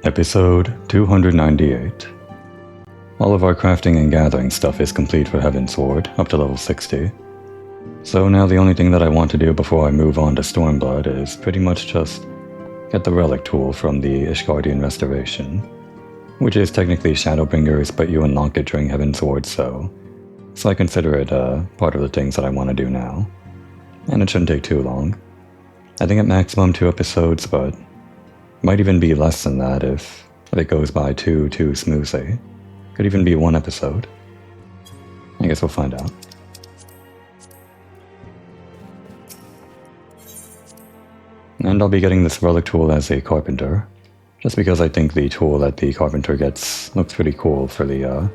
Episode 298. All of our crafting and gathering stuff is complete for Heavensward, up to level 60. So now the only thing that I want to do before I move on to Stormblood is pretty much just get the relic tool from the Ishgardian Restoration, which is technically Shadowbringers, but you unlock it during Heavensward, so I consider it part of the things that I want to do now. And it shouldn't take too long. I think at maximum 2 episodes, but might even be less than that if it goes by too smoothly. Could even be 1 episode. I guess we'll find out. And I'll be getting this relic tool as a carpenter, just because I think the tool that the carpenter gets looks pretty cool for the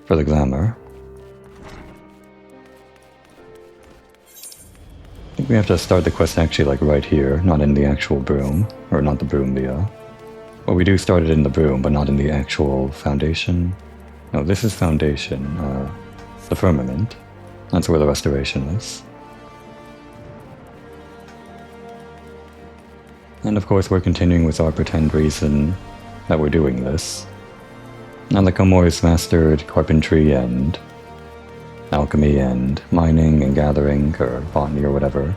glamour. I think we have to start the quest actually like right here, not in the actual broom, or not the broom, well, we do start it in the broom, but not in the actual foundation. No, this is foundation, the firmament. That's where the restoration is. And of course we're continuing with our pretend reason that we're doing this. Now that Kamor has mastered carpentry and alchemy and mining and gathering, or botany or whatever,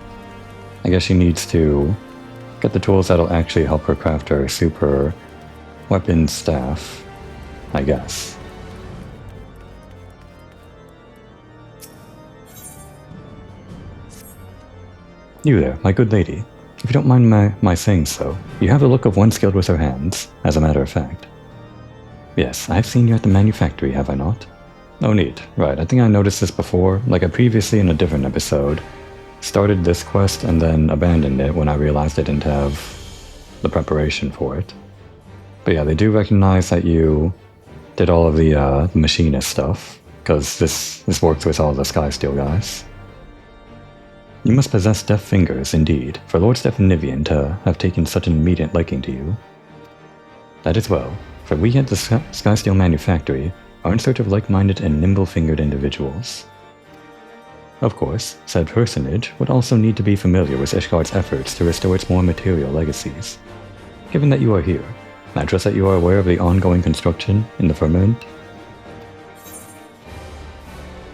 I guess she needs to get the tools that'll actually help her craft her super weapon staff, I guess. You there, my good lady. If you don't mind my saying so, you have the look of one skilled with her hands, as a matter of fact. Yes, I've seen you at the manufactory, have I not? Oh neat, right, I think I noticed this before, like I previously in a different episode started this quest and then abandoned it when I realized I didn't have the preparation for it. But yeah, they do recognize that you did all of the machinist stuff, because this works with all the Skysteel guys. You must possess deft fingers, indeed, for Lord Stefanivian to have taken such an immediate liking to you. That is well, for we at the Skysteel Manufactory are in search of like-minded and nimble-fingered individuals. Of course, said personage would also need to be familiar with Ishgard's efforts to restore its more material legacies. Given that you are here, I trust that you are aware of the ongoing construction in the firmament?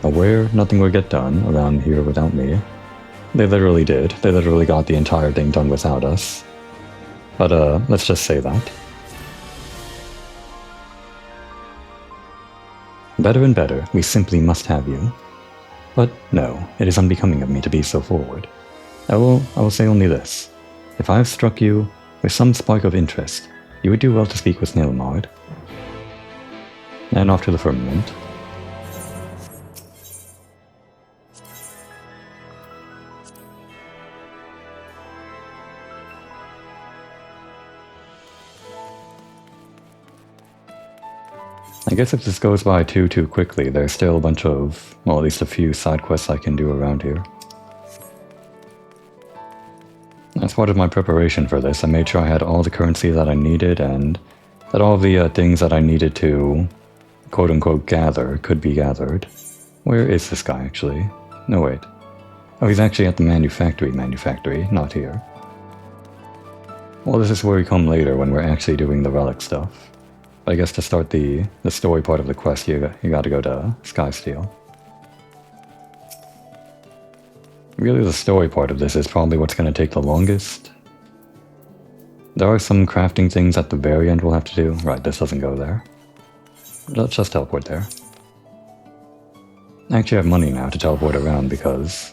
Aware nothing would get done around here without me. They literally did. They literally got the entire thing done without us. But let's just say that. Better and better, we simply must have you. But no, it is unbecoming of me to be so forward. I will say only this. If I have struck you with some spark of interest, you would do well to speak with Nilmard. And off to the firmament. I guess if this goes by too quickly, there's still a bunch of, well, at least a few side quests I can do around here. As part of my preparation for this, I made sure I had all the currency that I needed and that all the things that I needed to quote-unquote gather could be gathered. Where is this guy actually? No, wait. Oh, he's actually at the manufactory, not here. Well, this is where we come later when we're actually doing the relic stuff. I guess to start the story part of the quest, you gotta go to Skysteel. Really, the story part of this is probably what's gonna take the longest. There are some crafting things at the very end we'll have to do. Right, this doesn't go there. Let's just teleport there. I actually have money now to teleport around because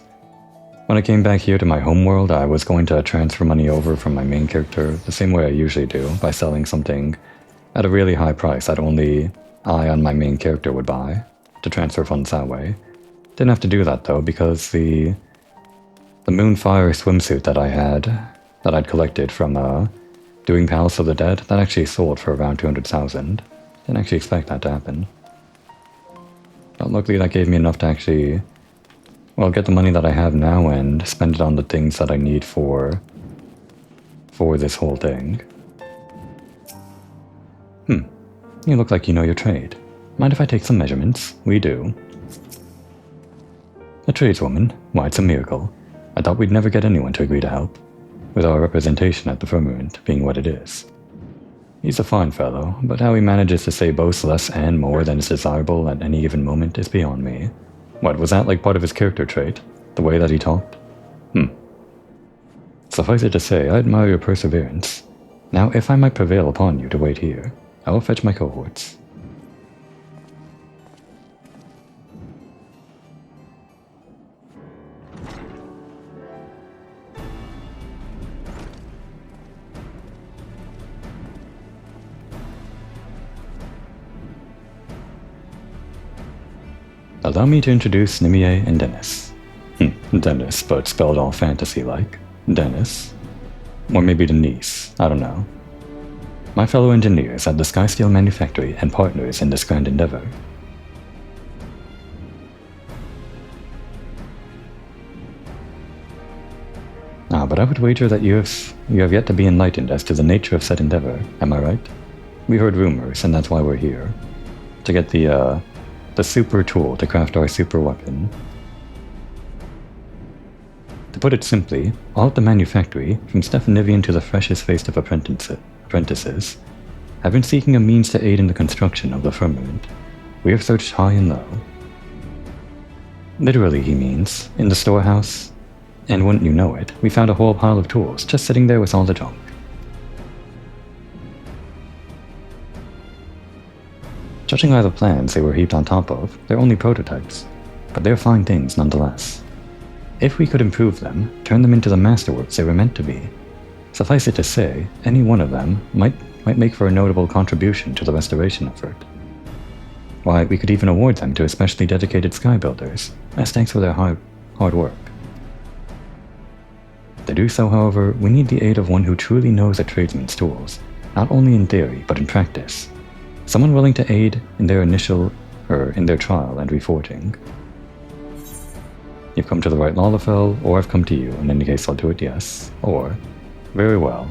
when I came back here to my homeworld, I was going to transfer money over from my main character the same way I usually do, by selling something at a really high price that only I on my main character would buy, to transfer funds that way. Didn't have to do that though, because the Moonfire swimsuit that I had, that I'd collected from doing Palace of the Dead, that actually sold for around 200,000. Didn't actually expect that to happen. But luckily that gave me enough to actually, well, get the money that I have now and spend it on the things that I need for this whole thing. You look like you know your trade. Mind if I take some measurements? We do. A tradeswoman? Why, it's a miracle. I thought we'd never get anyone to agree to help, with our representation at the firmament being what it is. He's a fine fellow, but how he manages to say both less and more than is desirable at any given moment is beyond me. What, was that like part of his character trait? The way that he talked? Suffice it to say, I admire your perseverance. Now, if I might prevail upon you to wait here, I will fetch my cohorts. Allow me to introduce Nimier and Dennis. Dennis, but spelled all fantasy-like. Dennis. Or maybe Denise, I don't know. My fellow engineers at the Skysteel Manufactory and partners in this grand endeavor. But I would wager that you have yet to be enlightened as to the nature of said endeavor, am I right? We heard rumors, and that's why we're here. To get the super tool to craft our super weapon. To put it simply, all at the manufactory, from Stephanivian to the freshest-faced of apprentices, have been seeking a means to aid in the construction of the firmament. We have searched high and low. Literally, he means, in the storehouse, and wouldn't you know it, we found a whole pile of tools just sitting there with all the junk. Judging by the plans they were heaped on top of, they're only prototypes, but they're fine things nonetheless. If we could improve them, turn them into the masterworks they were meant to be, suffice it to say, any one of them might make for a notable contribution to the restoration effort. Why, we could even award them to especially dedicated sky builders, as thanks for their hard work. To do so, however, we need the aid of one who truly knows a tradesman's tools, not only in theory, but in practice. Someone willing to aid in their trial and reforging. You've come to the right Lalafell, or I've come to you. In any case, I'll do it yes. Or, very well.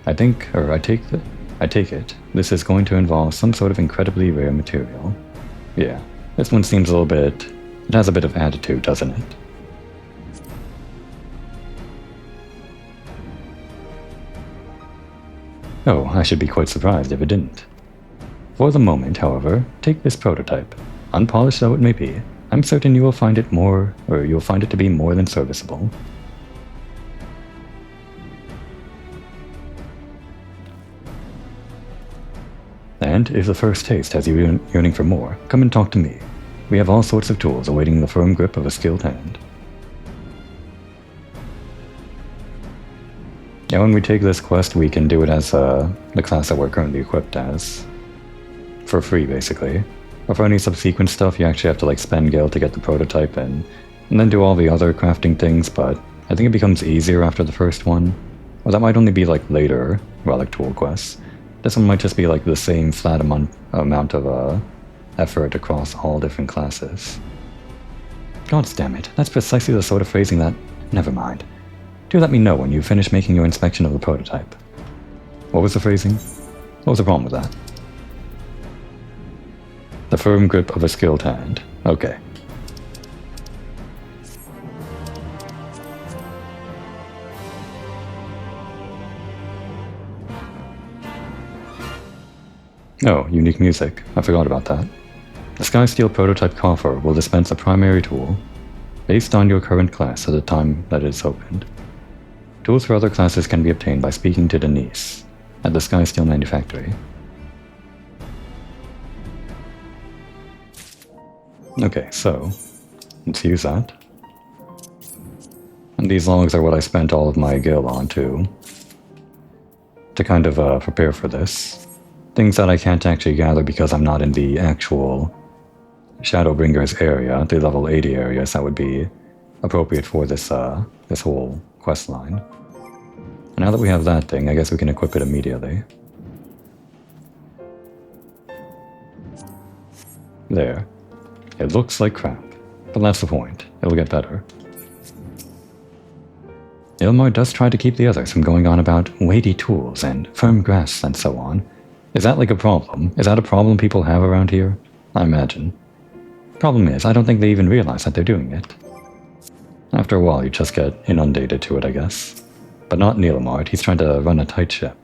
I take it, this is going to involve some sort of incredibly rare material. Yeah, this one seems it has a bit of attitude, doesn't it? Oh, I should be quite surprised if it didn't. For the moment, however, take this prototype. Unpolished though it may be, I'm certain you'll find it to be more than serviceable. And if the first taste has you yearning for more, come and talk to me. We have all sorts of tools awaiting the firm grip of a skilled hand. Yeah, when we take this quest, we can do it as the class that we're currently equipped as. For free, basically. But for any subsequent stuff, you actually have to spend gil to get the prototype and then do all the other crafting things, but I think it becomes easier after the first one. Or that might only be later relic tool quests. This one might just be the same flat amount of effort across all different classes. God damn it, that's precisely the sort of phrasing that... Never mind. Do let me know when you finish making your inspection of the prototype. What was the phrasing? What was the problem with that? The firm grip of a skilled hand. Okay. Oh, unique music. I forgot about that. The Skysteel prototype coffer will dispense a primary tool based on your current class at the time that it is opened. Tools for other classes can be obtained by speaking to Denise at the Skysteel Manufactory. Okay, so let's use that. And these logs are what I spent all of my gil on to kind of prepare for this. Things that I can't actually gather because I'm not in the actual Shadowbringers area, the level 80 areas that would be appropriate for this whole quest line. And now that we have that thing, I guess we can equip it immediately. There. It looks like crap, but that's the point. It'll get better. Ilmar does try to keep the others from going on about weighty tools and firm grasps and so on. Is that a problem? Is that a problem people have around here? I imagine. Problem is, I don't think they even realize that they're doing it. After a while, you just get inundated to it, I guess. But not Neilmard, he's trying to run a tight ship.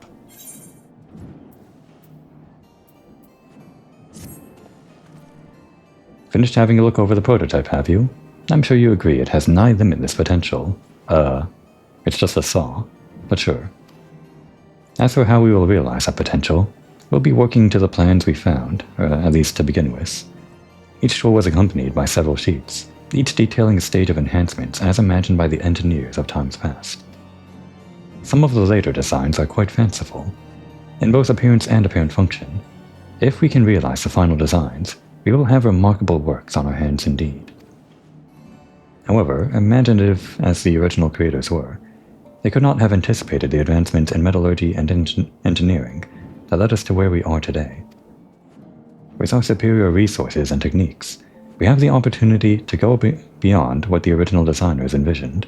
Finished having a look over the prototype, have you? I'm sure you agree it has nigh limitless potential. It's just a saw, but sure. As for how we will realize that potential, we'll be working to the plans we found, or at least to begin with. Each tool was accompanied by several sheets, each detailing a stage of enhancements as imagined by the engineers of times past. Some of the later designs are quite fanciful, in both appearance and apparent function. If we can realize the final designs, we will have remarkable works on our hands indeed. However, imaginative as the original creators were, they could not have anticipated the advancements in metallurgy and engineering that led us to where we are today. With our superior resources and techniques, we have the opportunity to go beyond what the original designers envisioned.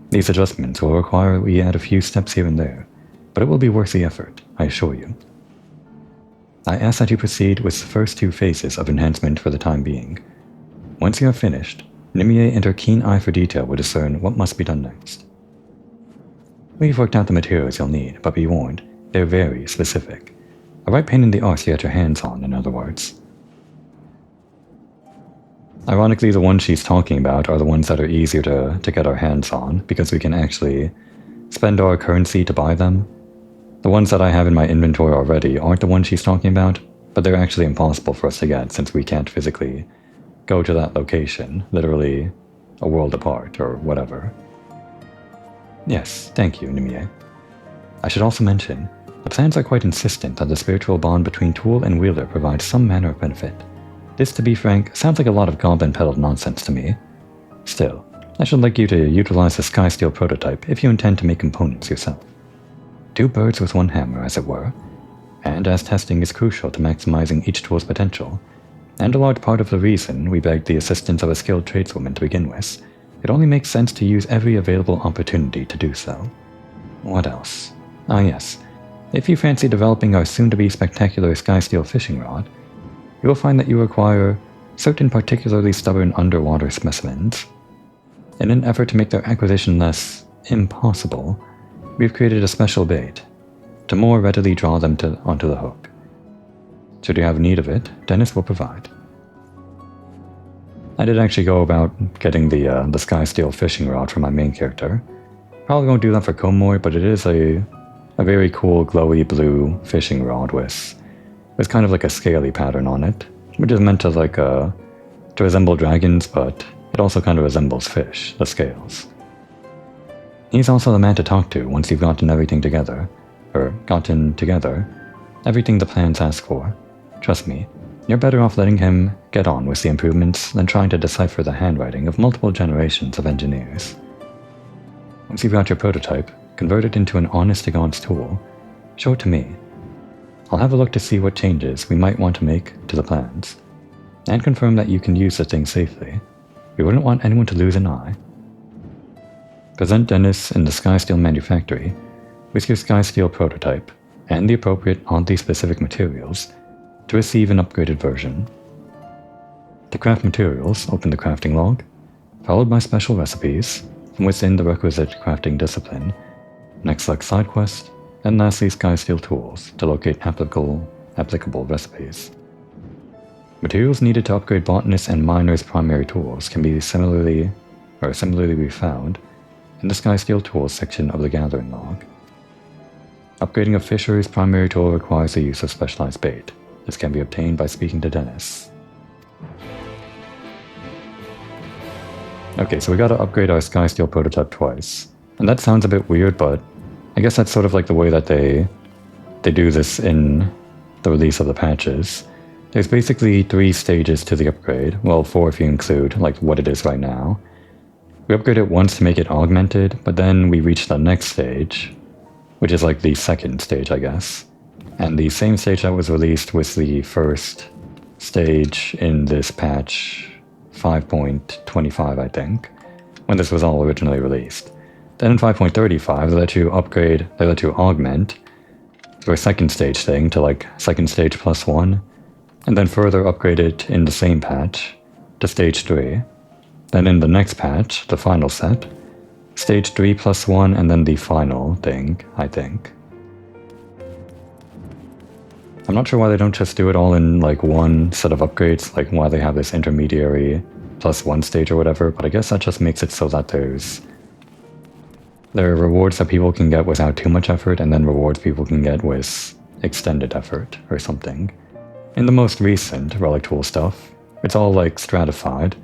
These adjustments will require we add a few steps here and there, but it will be worth the effort, I assure you. I ask that you proceed with the first two phases of enhancement for the time being. Once you have finished, Nimier and her keen eye for detail will discern what must be done next. We've worked out the materials you'll need, but be warned, they're very specific. A right pain in the arse to get your hands on, in other words. Ironically, the ones she's talking about are the ones that are easier to get our hands on, because we can actually spend our currency to buy them. The ones that I have in my inventory already aren't the ones she's talking about, but they're actually impossible for us to get since we can't physically go to that location, literally a world apart or whatever. Yes, thank you, Nimier. I should also mention, the plans are quite insistent that the spiritual bond between tool and wielder provides some manner of benefit. This, to be frank, sounds like a lot of goblin-peddled nonsense to me. Still, I should like you to utilize the Skysteel prototype if you intend to make components yourself. Two birds with one hammer, as it were, and as testing is crucial to maximizing each tool's potential, and a large part of the reason we begged the assistance of a skilled tradeswoman to begin with, it only makes sense to use every available opportunity to do so. What else? Ah yes, if you fancy developing our soon-to-be spectacular Skysteel fishing rod, you will find that you require certain particularly stubborn underwater specimens. In an effort to make their acquisition less impossible, we've created a special bait to more readily draw them onto the hook. Should you have need of it, Dennis will provide. I did actually go about getting the Skysteel fishing rod for my main character. Probably won't do that for Komor, but it is a very cool glowy blue fishing rod with kind of like a scaly pattern on it, which is meant to resemble dragons, but it also kind of resembles fish, the scales. He's also the man to talk to once you've gotten everything together, everything the plans ask for. Trust me, you're better off letting him get on with the improvements than trying to decipher the handwriting of multiple generations of engineers. Once you've got your prototype, convert it into an honest-to-God's tool, show it to me. I'll have a look to see what changes we might want to make to the plans, and confirm that you can use the thing safely. We wouldn't want anyone to lose an eye. Present Dennis in the Skysteel manufactory with your Skysteel prototype and the appropriate oddly specific materials to receive an upgraded version. To craft materials, open the crafting log, followed by special recipes from within the requisite crafting discipline. Next select side quest, and lastly Skysteel tools to locate applicable recipes. Materials needed to upgrade botanists' and miners' primary tools can be similarly be found in the Skysteel tools section of the gathering log. Upgrading a fisher's primary tool requires the use of specialized bait. This can be obtained by speaking to Dennis. Okay, so we gotta upgrade our Skysteel prototype twice. And that sounds a bit weird, but I guess that's sort of like the way that they do this in the release of the patches. There's basically 3 stages to the upgrade, well 4 if you include like what it is right now. We upgrade it once to make it augmented, but then we reach the next stage, which is like the second stage I guess. And the same stage that was released was the first stage in this patch 5.25 I think, when this was all originally released. Then in 5.35 they let you augment to a second stage thing to like second stage +1, and then further upgrade it in the same patch to stage 3. Then in the next patch, the final set, stage 3 +1, and then the final thing, I think. I'm not sure why they don't just do it all in like one set of upgrades, like why they have this intermediary +1 stage or whatever, but I guess that just makes it so that there are rewards that people can get without too much effort, and then rewards people can get with extended effort or something. In the most recent Relic Tool stuff, it's all like stratified.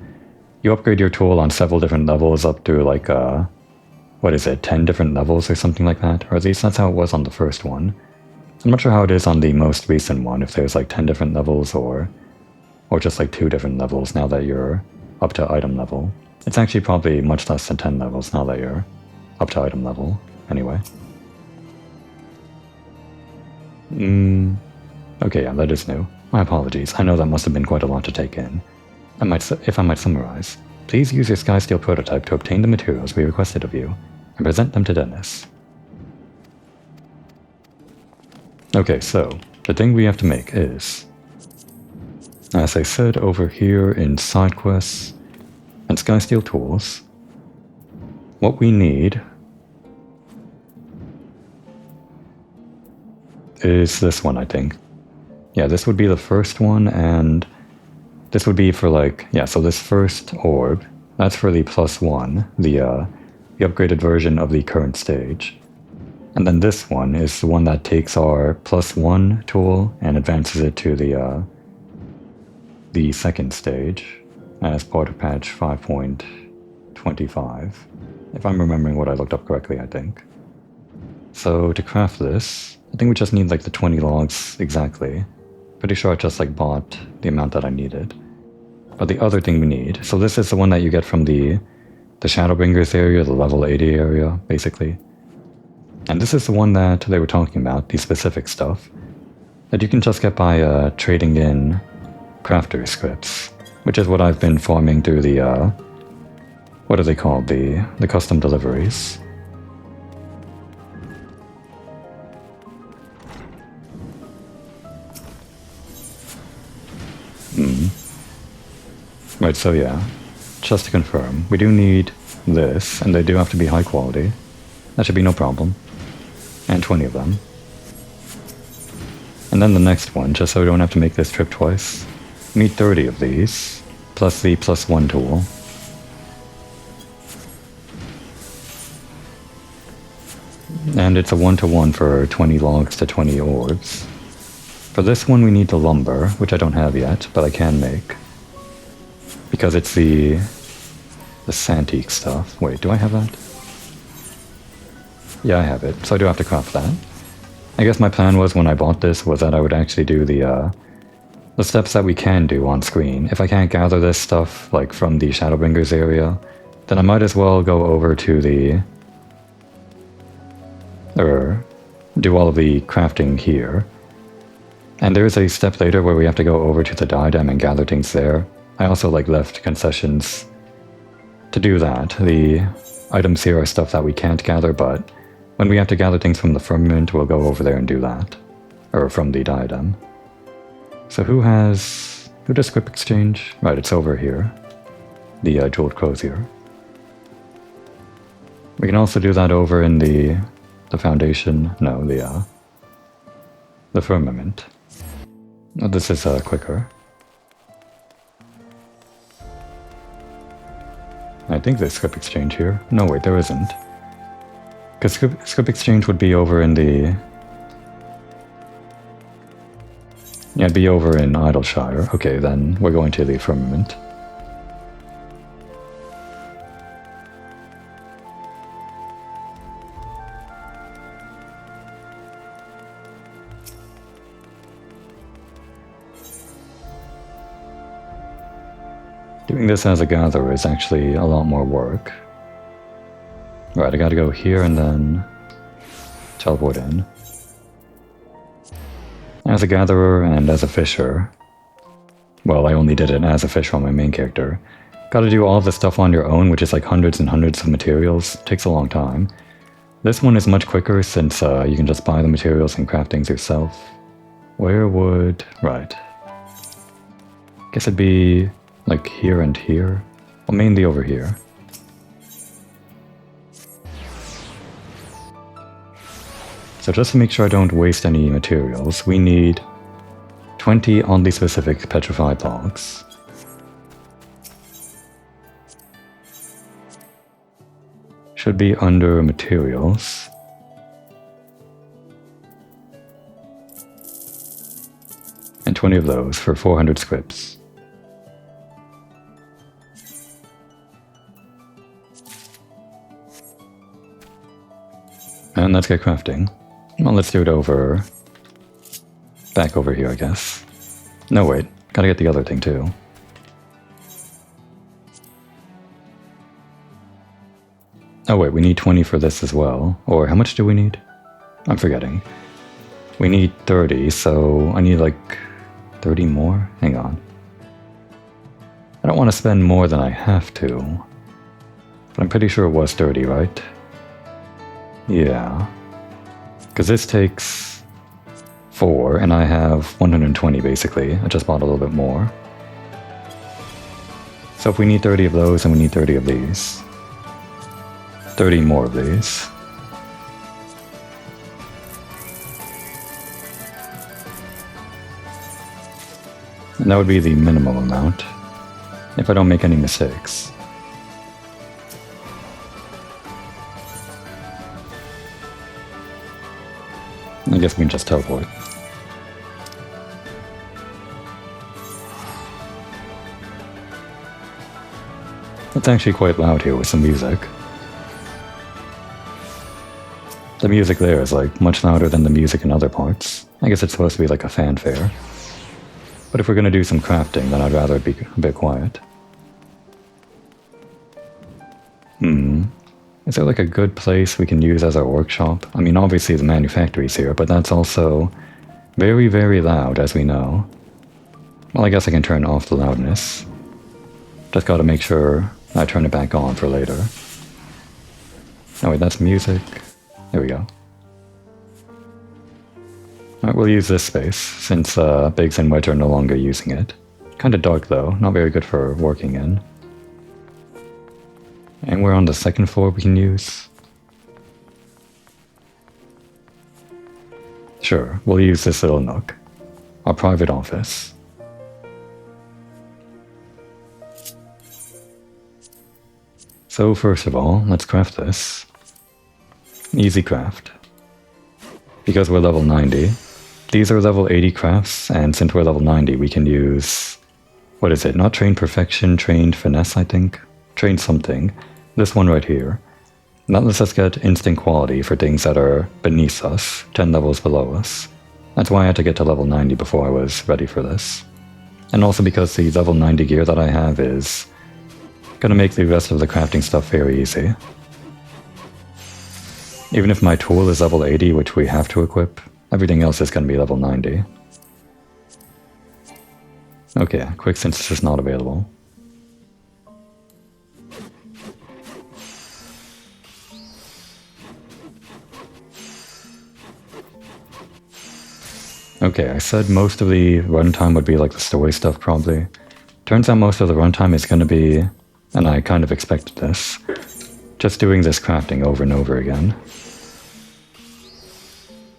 You upgrade your tool on several different levels up to like, 10 different levels or something like that? Or at least that's how it was on the first one. I'm not sure how it is on the most recent one, if there's like 10 different levels or just like 2 different levels now that you're up to item level. It's actually probably much less than 10 levels now that you're up to item level, anyway. Okay, yeah, that is new. My apologies, I know that must have been quite a lot to take in. If I might summarize, please use your Skysteel prototype to obtain the materials we requested of you, and present them to Dennis. Okay, so, the thing we have to make is, as I said over here in side quests and Skysteel tools, what we need is this one, I think. Yeah, this would be the first one, and this would be for like, yeah, so this first orb, that's for the +1, the upgraded version of the current stage. And then this one is the one that takes our +1 tool and advances it to the second stage as part of patch 5.25. If I'm remembering what I looked up correctly, I think. So to craft this, I think we just need like the 20 logs exactly. Pretty sure I just like bought the amount that I needed. But the other thing we need, so this is the one that you get from the Shadowbringers area, the level 80 area, basically. And this is the one that they were talking about, the specific stuff, that you can just get by trading in crafter scripts, which is what I've been farming through the, what are they called, the custom deliveries. Right, so yeah, just to confirm, we do need this, and they do have to be high quality. That should be no problem. And 20 of them. And then the next one, just so we don't have to make this trip twice, we need 30 of these, plus the +1 tool. And it's a 1-to-1 for 20 logs to 20 orbs. For this one we need the lumber, which I don't have yet, but I can make. Because it's the Santique stuff. Wait, do I have that? Yeah, I have it, so I do have to craft that. I guess my plan was when I bought this was that I would actually do the steps that we can do on screen. If I can't gather this stuff, like from the Shadowbringers area, then I might as well go over to do all of the crafting here. And there's a step later where we have to go over to the diadem and gather things there. I also like left concessions to do that. The items here are stuff that we can't gather, but when we have to gather things from the firmament, we'll go over there and do that. Or from the diadem. So who does script exchange? Right, it's over here. The jeweled crozier. We can also do that over in the foundation, no, the firmament. This is quicker. I think there's script exchange here. No, wait, there isn't. Because script exchange would be over in the... Yeah, it'd be over in Idleshire. Okay, then we're going to the firmament. Doing this as a gatherer is actually a lot more work. Right, I gotta go here and then teleport in. As a gatherer and as a fisher, well, I only did it as a fisher on my main character. Gotta do all this stuff on your own, which is like hundreds and hundreds of materials. Takes a long time. This one is much quicker since you can just buy the materials and craft things yourself. Where would... right. Guess it'd be... like here and here? Well, mainly over here. So just to make sure I don't waste any materials, we need 20 oddly specific petrified logs. Should be under materials. And 20 of those for 400 scripts. And let's get crafting. Well, let's do it over... back over here, I guess. No, wait. Gotta get the other thing, too. Oh, wait. We need 20 for this as well. Or how much do we need? I'm forgetting. We need 30, so I need, like, 30 more? Hang on. I don't want to spend more than I have to. But I'm pretty sure it was 30, right? Yeah. Because this takes 4, and I have 120 basically. I just bought a little bit more. So if we need 30 of those, and we need 30 of these. 30 more of these. And that would be the minimum amount, if I don't make any mistakes. I guess we can just teleport. It's actually quite loud here with some music. The music there is like much louder than the music in other parts. I guess it's supposed to be like a fanfare. But if we're going to do some crafting, then I'd rather it be a bit quiet. Is there like a good place we can use as our workshop? I mean, obviously the manufactory's here, but that's also very, very loud, as we know. Well, I guess I can turn off the loudness. Just gotta make sure I turn it back on for later. Oh wait, that's music. There we go. Alright, we'll use this space, since Biggs and Wedge are no longer using it. Kinda dark though, not very good for working in. And we're on the second floor we can use. Sure, we'll use this little nook. Our private office. So first of all, let's craft this. Easy craft. Because we're level 90. These are level 80 crafts, and since we're level 90 we can use... what is it? Not trained perfection, trained finesse, I think? Trained something. This one right here. That lets us get instant quality for things that are beneath us, 10 levels below us. That's why I had to get to level 90 before I was ready for this. And also because the level 90 gear that I have is gonna make the rest of the crafting stuff very easy. Even if my tool is level 80, which we have to equip, everything else is gonna be level 90. Okay, quick synthesis is not available. Okay, I said most of the runtime would be like the story stuff probably. Turns out most of the runtime is going to be, and I kind of expected this, just doing this crafting over and over again.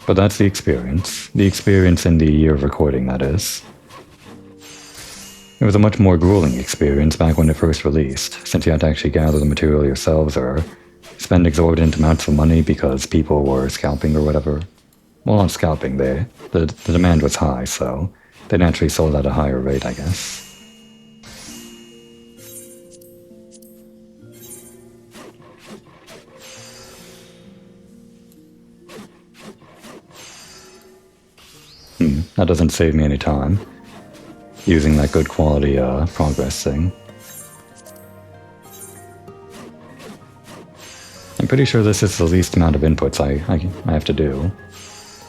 But that's the experience in the year of recording, that is. It was a much more grueling experience back when it first released, since you had to actually gather the material yourselves or spend exorbitant amounts of money because people were scalping or whatever. Well, not scalping, the demand was high, so they naturally sold at a higher rate, I guess. That doesn't save me any time, using that good quality progress thing. I'm pretty sure this is the least amount of inputs I have to do.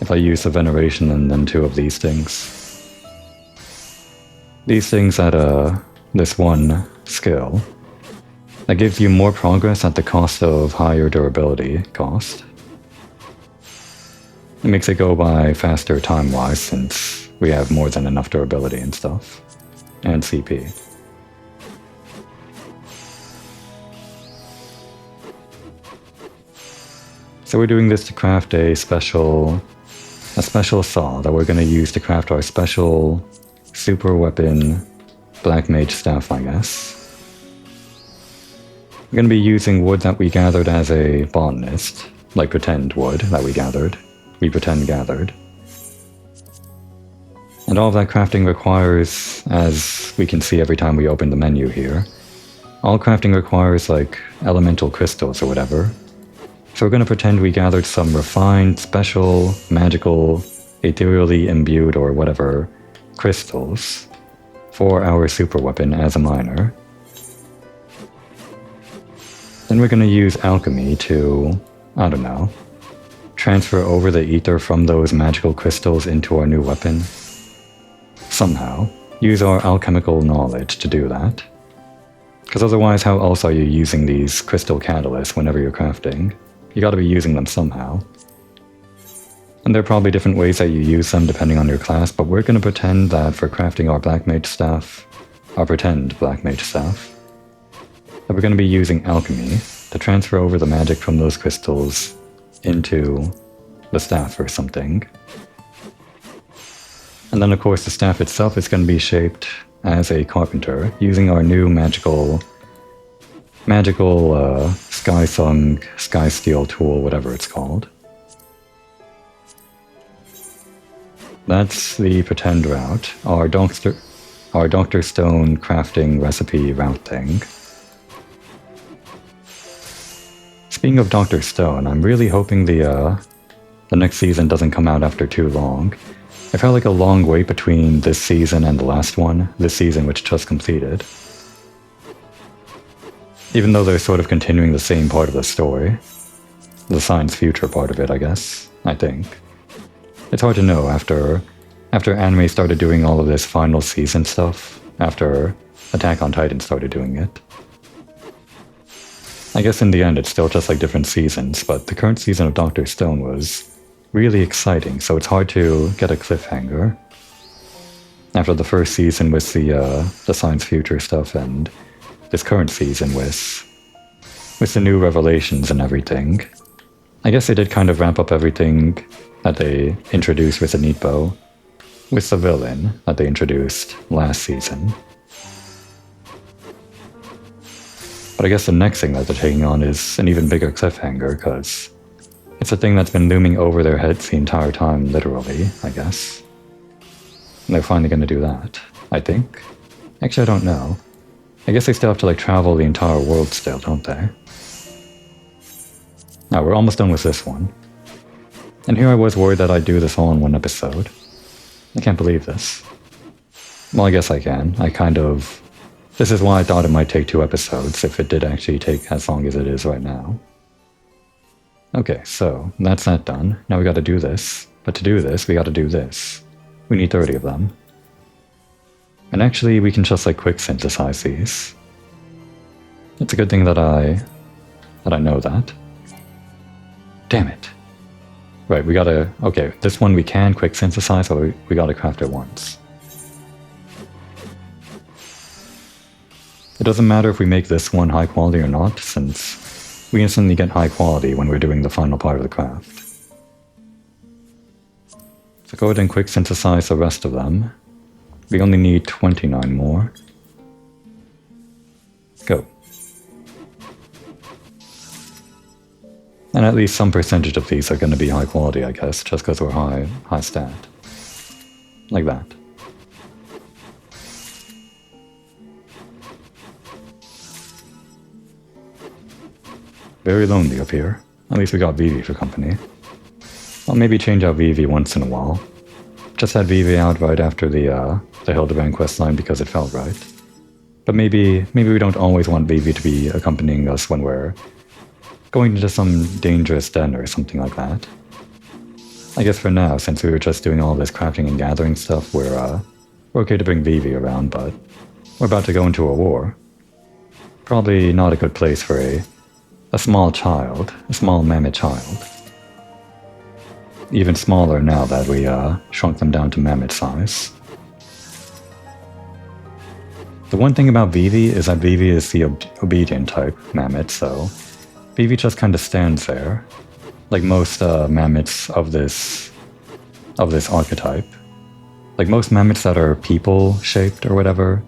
If I use the veneration and then 2 of these things. These things at this one skill, that gives you more progress at the cost of higher durability cost. It makes it go by faster time-wise since we have more than enough durability and stuff. And CP. So we're doing this to craft a special a special saw that we're going to use to craft our special super weapon black mage staff, I guess. We're going to be using wood that we gathered as a botanist, like pretend wood that we pretend gathered. And all of that crafting requires, as we can see every time we open the menu here, all crafting requires like elemental crystals or whatever. So we're going to pretend we gathered some refined, special, magical, ethereally imbued or whatever crystals for our super weapon as a miner. Then we're going to use alchemy to, I don't know, transfer over the ether from those magical crystals into our new weapon. Somehow, use our alchemical knowledge to do that. Because otherwise, how else are you using these crystal catalysts whenever you're crafting? You gotta be using them somehow. And there are probably different ways that you use them depending on your class, but we're gonna pretend that for crafting our black mage staff, our pretend black mage staff, that we're gonna be using alchemy to transfer over the magic from those crystals into the staff or something. And then of course the staff itself is going to be shaped as a carpenter using our new magical sky thunk, sky steel tool, whatever it's called. That's the pretend route, our Dr. Stone crafting recipe route thing. Speaking of Dr. Stone, I'm really hoping the next season doesn't come out after too long. I felt like a long wait between this season and the last one, this season which just completed. Even though they're sort of continuing the same part of the story. The science future part of it, I guess. I think. It's hard to know after anime started doing all of this final season stuff, after Attack on Titan started doing it. I guess in the end it's still just like different seasons, but the current season of Dr. Stone was really exciting, so it's hard to get a cliffhanger. After the first season with the science future stuff and this current season with the new revelations and everything. I guess they did kind of ramp up everything that they introduced with Anitbo, with the villain that they introduced last season. But I guess the next thing that they're taking on is an even bigger cliffhanger, because it's a thing that's been looming over their heads the entire time, literally, I guess. And they're finally going to do that, I think. Actually, I don't know. I guess they still have to, like, travel the entire world still, don't they? Now, we're almost done with this one. And here I was worried that I'd do this all in one episode. I can't believe this. Well, I guess I can. This is why I thought it might take 2 episodes, if it did actually take as long as it is right now. Okay, so that's that done. Now we gotta do this. But to do this, we gotta do this. We need 30 of them. And actually, we can just like quick synthesize these. It's a good thing that I know that. Damn it. Right, we gotta... Okay, this one we can quick synthesize, but we gotta craft it once. It doesn't matter if we make this one high quality or not, since we instantly get high quality when we're doing the final part of the craft. So go ahead and quick synthesize the rest of them. We only need 29 more. Go. And at least some percentage of these are going to be high quality, I guess, just because we're high stat. Like that. Very lonely up here. At least we got Vivi for company. I'll maybe change out Vivi once in a while. Just had Vivi out right after the Hildebrand questline because it felt right. But maybe we don't always want Vivi to be accompanying us when we're going into some dangerous den or something like that. I guess for now, since we were just doing all this crafting and gathering stuff, we're okay to bring Vivi around, but we're about to go into a war. Probably not a good place for a small child, a small mammoth child. Even smaller now that we shrunk them down to mammoth size. The one thing about Vivi is that Vivi is the obedient type mammoth, so Vivi just kind of stands there. Like most mammoths of this of this archetype. Like most mammoths that are people-shaped or whatever,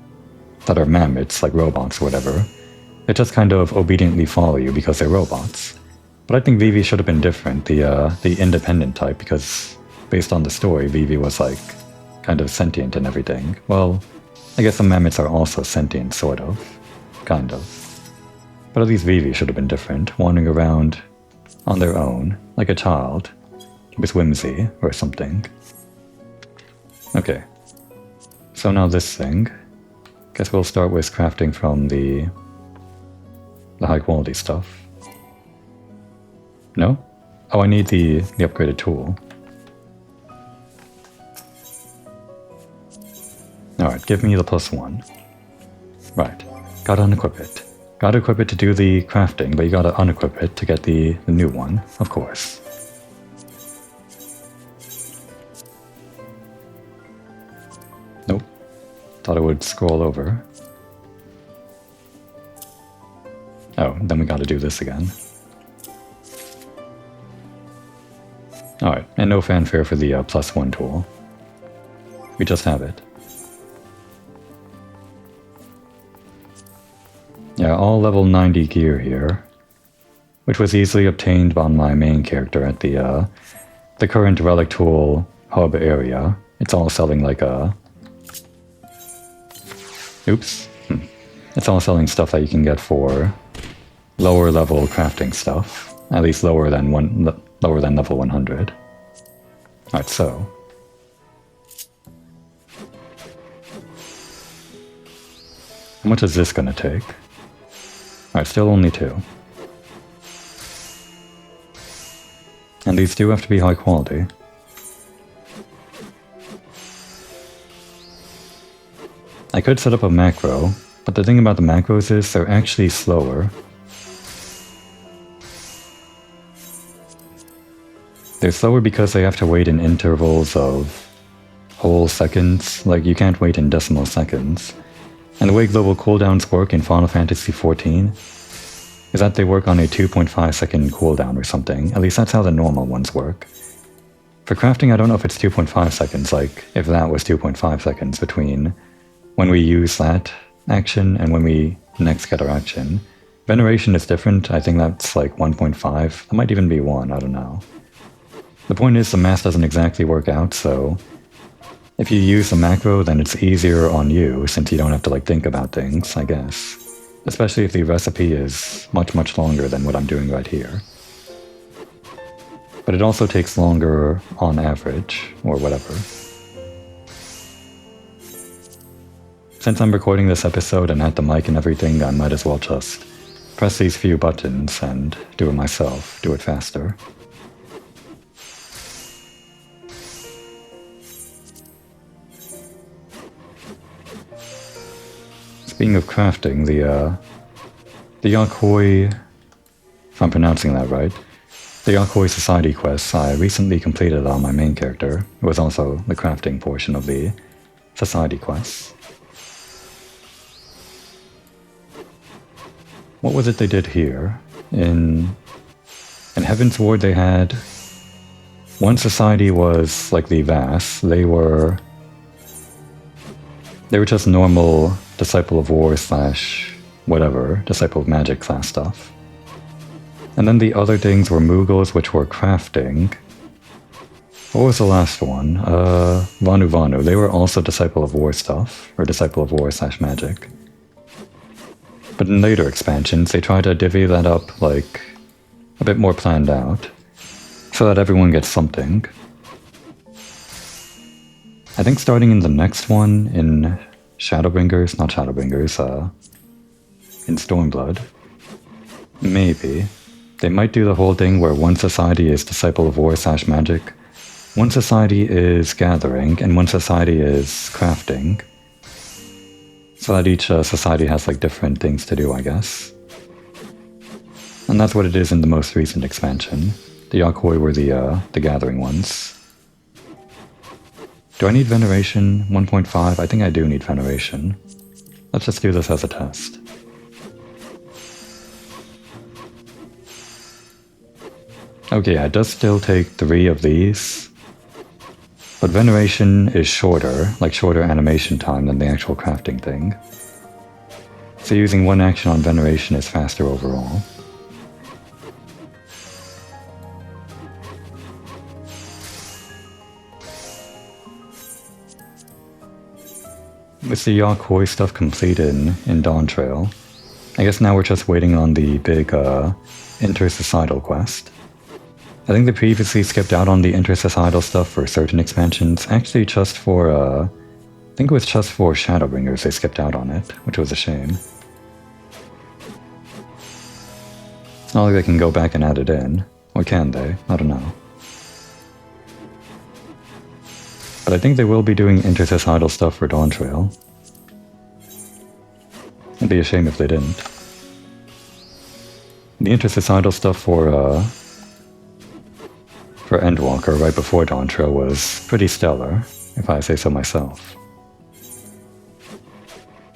that are mammoths, like robots or whatever, they just kind of obediently follow you because they're robots. But I think Vivi should have been different, the independent type, because based on the story, Vivi was like kind of sentient and everything. Well, I guess the mammoths are also sentient, sort of. Kind of. But at least Vivi should have been different, wandering around on their own, like a child, with whimsy or something. Okay. So now this thing. Guess we'll start with crafting from the high quality stuff. No? Oh, I need the upgraded tool. Alright, give me the +1. Right. Gotta unequip it. Gotta equip it to do the crafting, but you gotta unequip it to get the new one, of course. Nope. Thought it would scroll over. Oh, then we gotta do this again. Alright, and no fanfare for the +1 tool. We just have it. Yeah, all level 90 gear here, which was easily obtained on my main character at the current relic tool hub area. It's all selling like a... Oops. It's all selling stuff that you can get for lower level crafting stuff, at least lower than level 100. Alright, so how much is this gonna take? Alright, still only 2. And these do have to be high quality. I could set up a macro, but the thing about the macros is they're actually slower. They're slower because they have to wait in intervals of whole seconds, like you can't wait in decimal seconds. And the way global cooldowns work in Final Fantasy XIV is that they work on a 2.5 second cooldown or something. At least that's how the normal ones work. For crafting, I don't know if it's 2.5 seconds, like if that was 2.5 seconds between when we use that action and when we next get our action. Veneration is different, I think that's like 1.5. That might even be 1, I don't know. The point is the math doesn't exactly work out, so if you use the macro, then it's easier on you, since you don't have to like think about things, I guess. Especially if the recipe is much longer than what I'm doing right here. But it also takes longer on average, or whatever. Since I'm recording this episode and at the mic and everything, I might as well just press these few buttons and do it myself, do it faster. Speaking of crafting, the Yakoi, if I'm pronouncing that right, the Yakoi Society quests I recently completed on my main character. It was also the crafting portion of the Society quests. What was it they did here? In Heavensward they had... One society was like the Vass. They were just normal Disciple of War / whatever, Disciple of Magic class stuff. And then the other things were Mughals, which were crafting. What was the last one? Vanu. They were also Disciple of War stuff, or Disciple of War / Magic. But in later expansions, they try to divvy that up, like, a bit more planned out, so that everyone gets something. I think starting in the next one, in not Shadowbringers, in Stormblood, maybe, they might do the whole thing where one society is Disciple of War / Magic, one society is Gathering, and one society is Crafting. So that each society has like different things to do, I guess. And that's what it is in the most recent expansion. The Yakoi were the Gathering ones. Do I need Veneration 1.5? I think I do need Veneration. Let's just do this as a test. Okay, it does still take 3 of these. But veneration is shorter, like shorter animation time than the actual crafting thing. So using one action on veneration is faster overall. With the Yakoi stuff completed in Dawn Trail, I guess now we're just waiting on the big intersocietal quest. I think they previously skipped out on the intersocietal stuff for certain expansions, actually just for, I think it was just for Shadowbringers they skipped out on it, which was a shame. It's not like they can go back and add it in, or can they? I don't know. But I think they will be doing intersocietal stuff for Dawn Trail. It'd be a shame if they didn't. The intersocietal stuff for Endwalker right before Dawn Trail was pretty stellar, if I say so myself.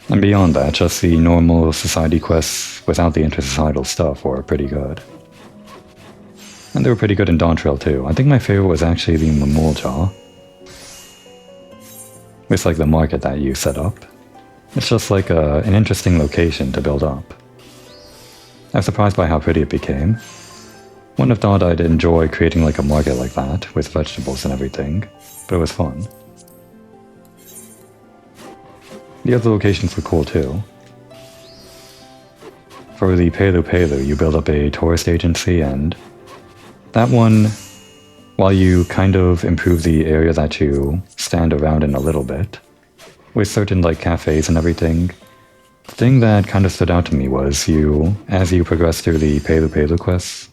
And beyond that, just the normal society quests without the intersocietal stuff were pretty good. And they were pretty good in Dawn Trail too. I think my favorite was actually the Mamuljaw. It's like the market that you set up. It's just like an interesting location to build up. I was surprised by how pretty it became. Wouldn't have thought I'd enjoy creating like a market like that, with vegetables and everything, but it was fun. The other locations were cool too. For the Pelu, you build up a tourist agency, and that one, while you kind of improve the area that you stand around in a little bit, with certain like cafes and everything, the thing that kind of stood out to me was as you progress through the Pelu quests,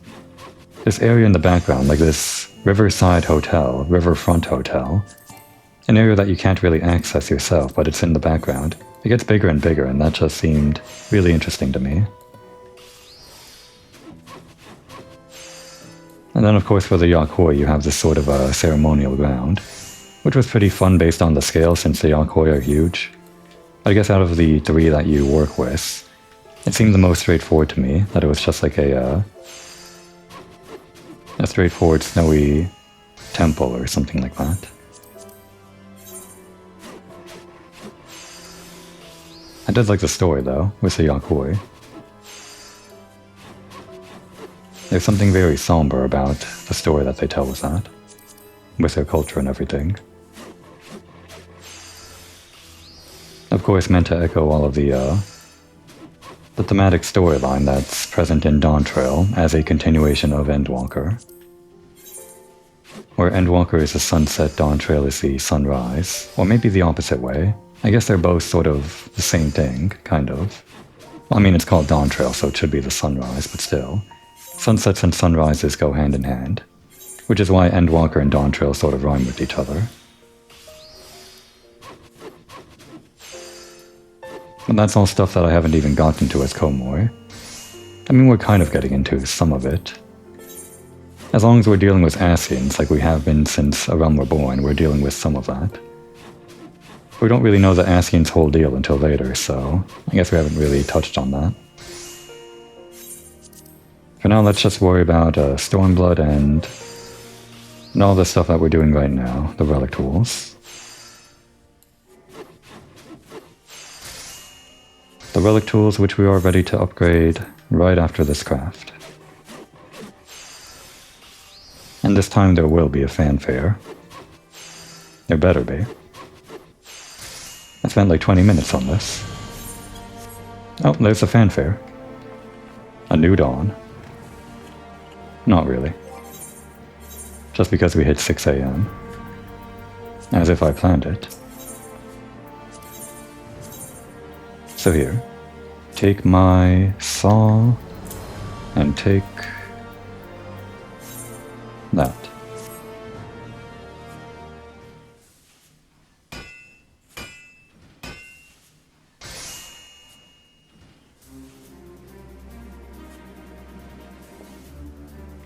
this area in the background, like this riverside hotel, riverfront hotel, an area that you can't really access yourself, but it's in the background. It gets bigger and bigger, and that just seemed really interesting to me. And then of course for the Yakoi you have this sort of a ceremonial ground, which was pretty fun based on the scale since the Yakoi are huge. I guess out of the three that you work with, it seemed the most straightforward to me, that it was just like a straightforward snowy temple or something like that. I did like the story though, with the Yakoi. There's something very somber about the story that they tell with that, with their culture and everything. Of course, meant to echo all of the thematic storyline that's present in Dawn Trail as a continuation of Endwalker. Where Endwalker is the sunset, Dawn Trail is the sunrise, or maybe the opposite way. I guess they're both sort of the same thing, kind of. Well, I mean, it's called Dawn Trail, so it should be the sunrise, but still. Sunsets and sunrises go hand in hand, which is why Endwalker and Dawn Trail sort of rhyme with each other. And that's all stuff that I haven't even gotten to as Komori. I mean, we're kind of getting into some of it. As long as we're dealing with Ascians, like we have been since A Realm Reborn, we're dealing with some of that. We don't really know the Ascians' whole deal until later, so I guess we haven't really touched on that. For now, let's just worry about Stormblood and all the stuff that we're doing right now, the relic tools. The relic tools which we are ready to upgrade right after this craft. And this time there will be a fanfare. There better be. I spent like 20 minutes on this. Oh, there's the fanfare. A new dawn. Not really. Just because we hit 6 AM. As if I planned it. So here, take my saw and take that.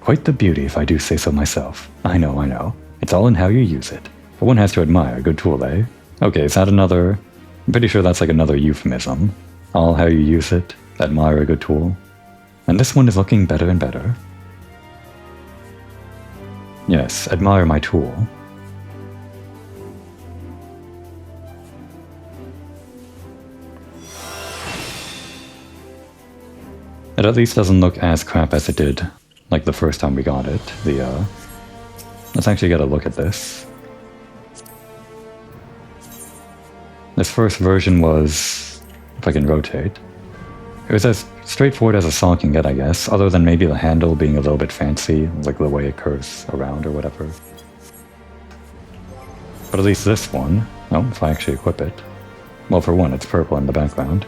Quite the beauty, if I do say so myself. I know. It's all in how you use it. But one has to admire a good tool, eh? Okay, is that another... I'm pretty sure that's like another euphemism. All how you use it, admire a good tool. And this one is looking better and better. Yes, admire my tool. It at least doesn't look as crap as it did like the first time we got it. Let's actually get a look at this. This first version was, if I can rotate, it was as straightforward as a saw can get, I guess, other than maybe the handle being a little bit fancy, like the way it curves around or whatever. But at least this one, oh, if I actually equip it, well, for one, it's purple in the background.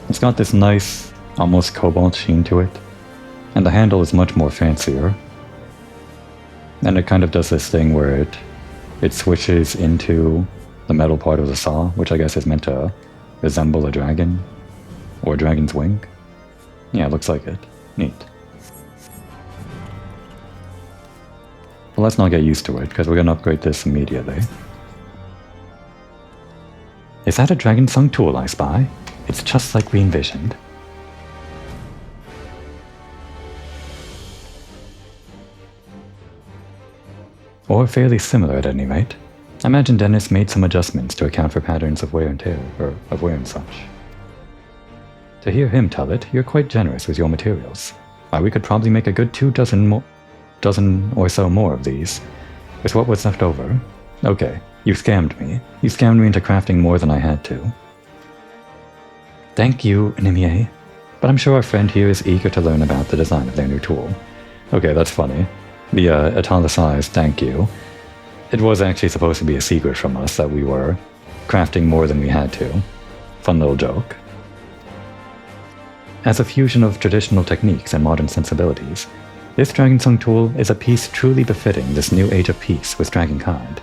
It's got this nice, almost cobalt sheen to it, and the handle is much more fancier. And it kind of does this thing where it switches into the metal part of the saw, which I guess is meant to resemble a dragon, or a dragon's wing. Yeah, it looks like it. Neat. Well, let's not get used to it, because we're going to upgrade this immediately. Is that a dragon sung tool I spy? It's just like we envisioned. Or fairly similar at any rate. I imagine Dennis made some adjustments to account for patterns of wear and tear, or of wear and such. To hear him tell it, you're quite generous with your materials. Why, we could probably make a good 2 dozen or so more of these, with what was left over. Okay, you scammed me. You scammed me into crafting more than I had to. Thank you, Nimier. But I'm sure our friend here is eager to learn about the design of their new tool. Okay, that's funny. The italicized thank you. It was actually supposed to be a secret from us that we were crafting more than we had to. Fun little joke. As a fusion of traditional techniques and modern sensibilities, this Dragonsung tool is a piece truly befitting this new age of peace with dragonkind.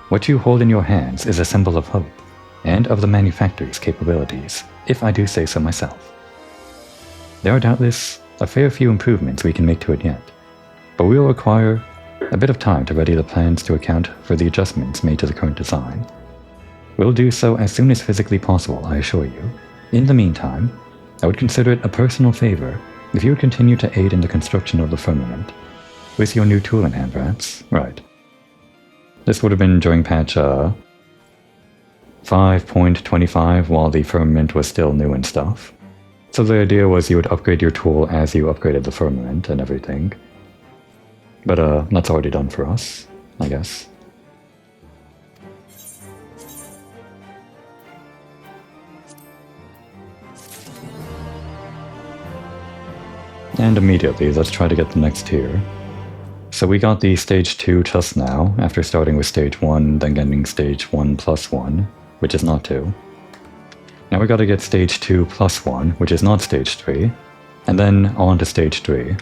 What you hold in your hands is a symbol of hope, and of the manufactory's capabilities, if I do say so myself. There are doubtless a fair few improvements we can make to it yet, but we will require a bit of time to ready the plans to account for the adjustments made to the current design. We'll do so as soon as physically possible, I assure you. In the meantime, I would consider it a personal favor if you would continue to aid in the construction of the firmament. With your new tool in hand, perhaps? Right. This would have been during patch 5.25 while the firmament was still new and stuff. So the idea was you would upgrade your tool as you upgraded the firmament and everything. But that's already done for us, I guess. And immediately, let's try to get the next tier. So we got the stage 2 just now, after starting with stage 1, then getting stage 1 plus 1, which is not 2. Now we gotta get stage 2 plus 1, which is not stage 3, and then on to stage 3.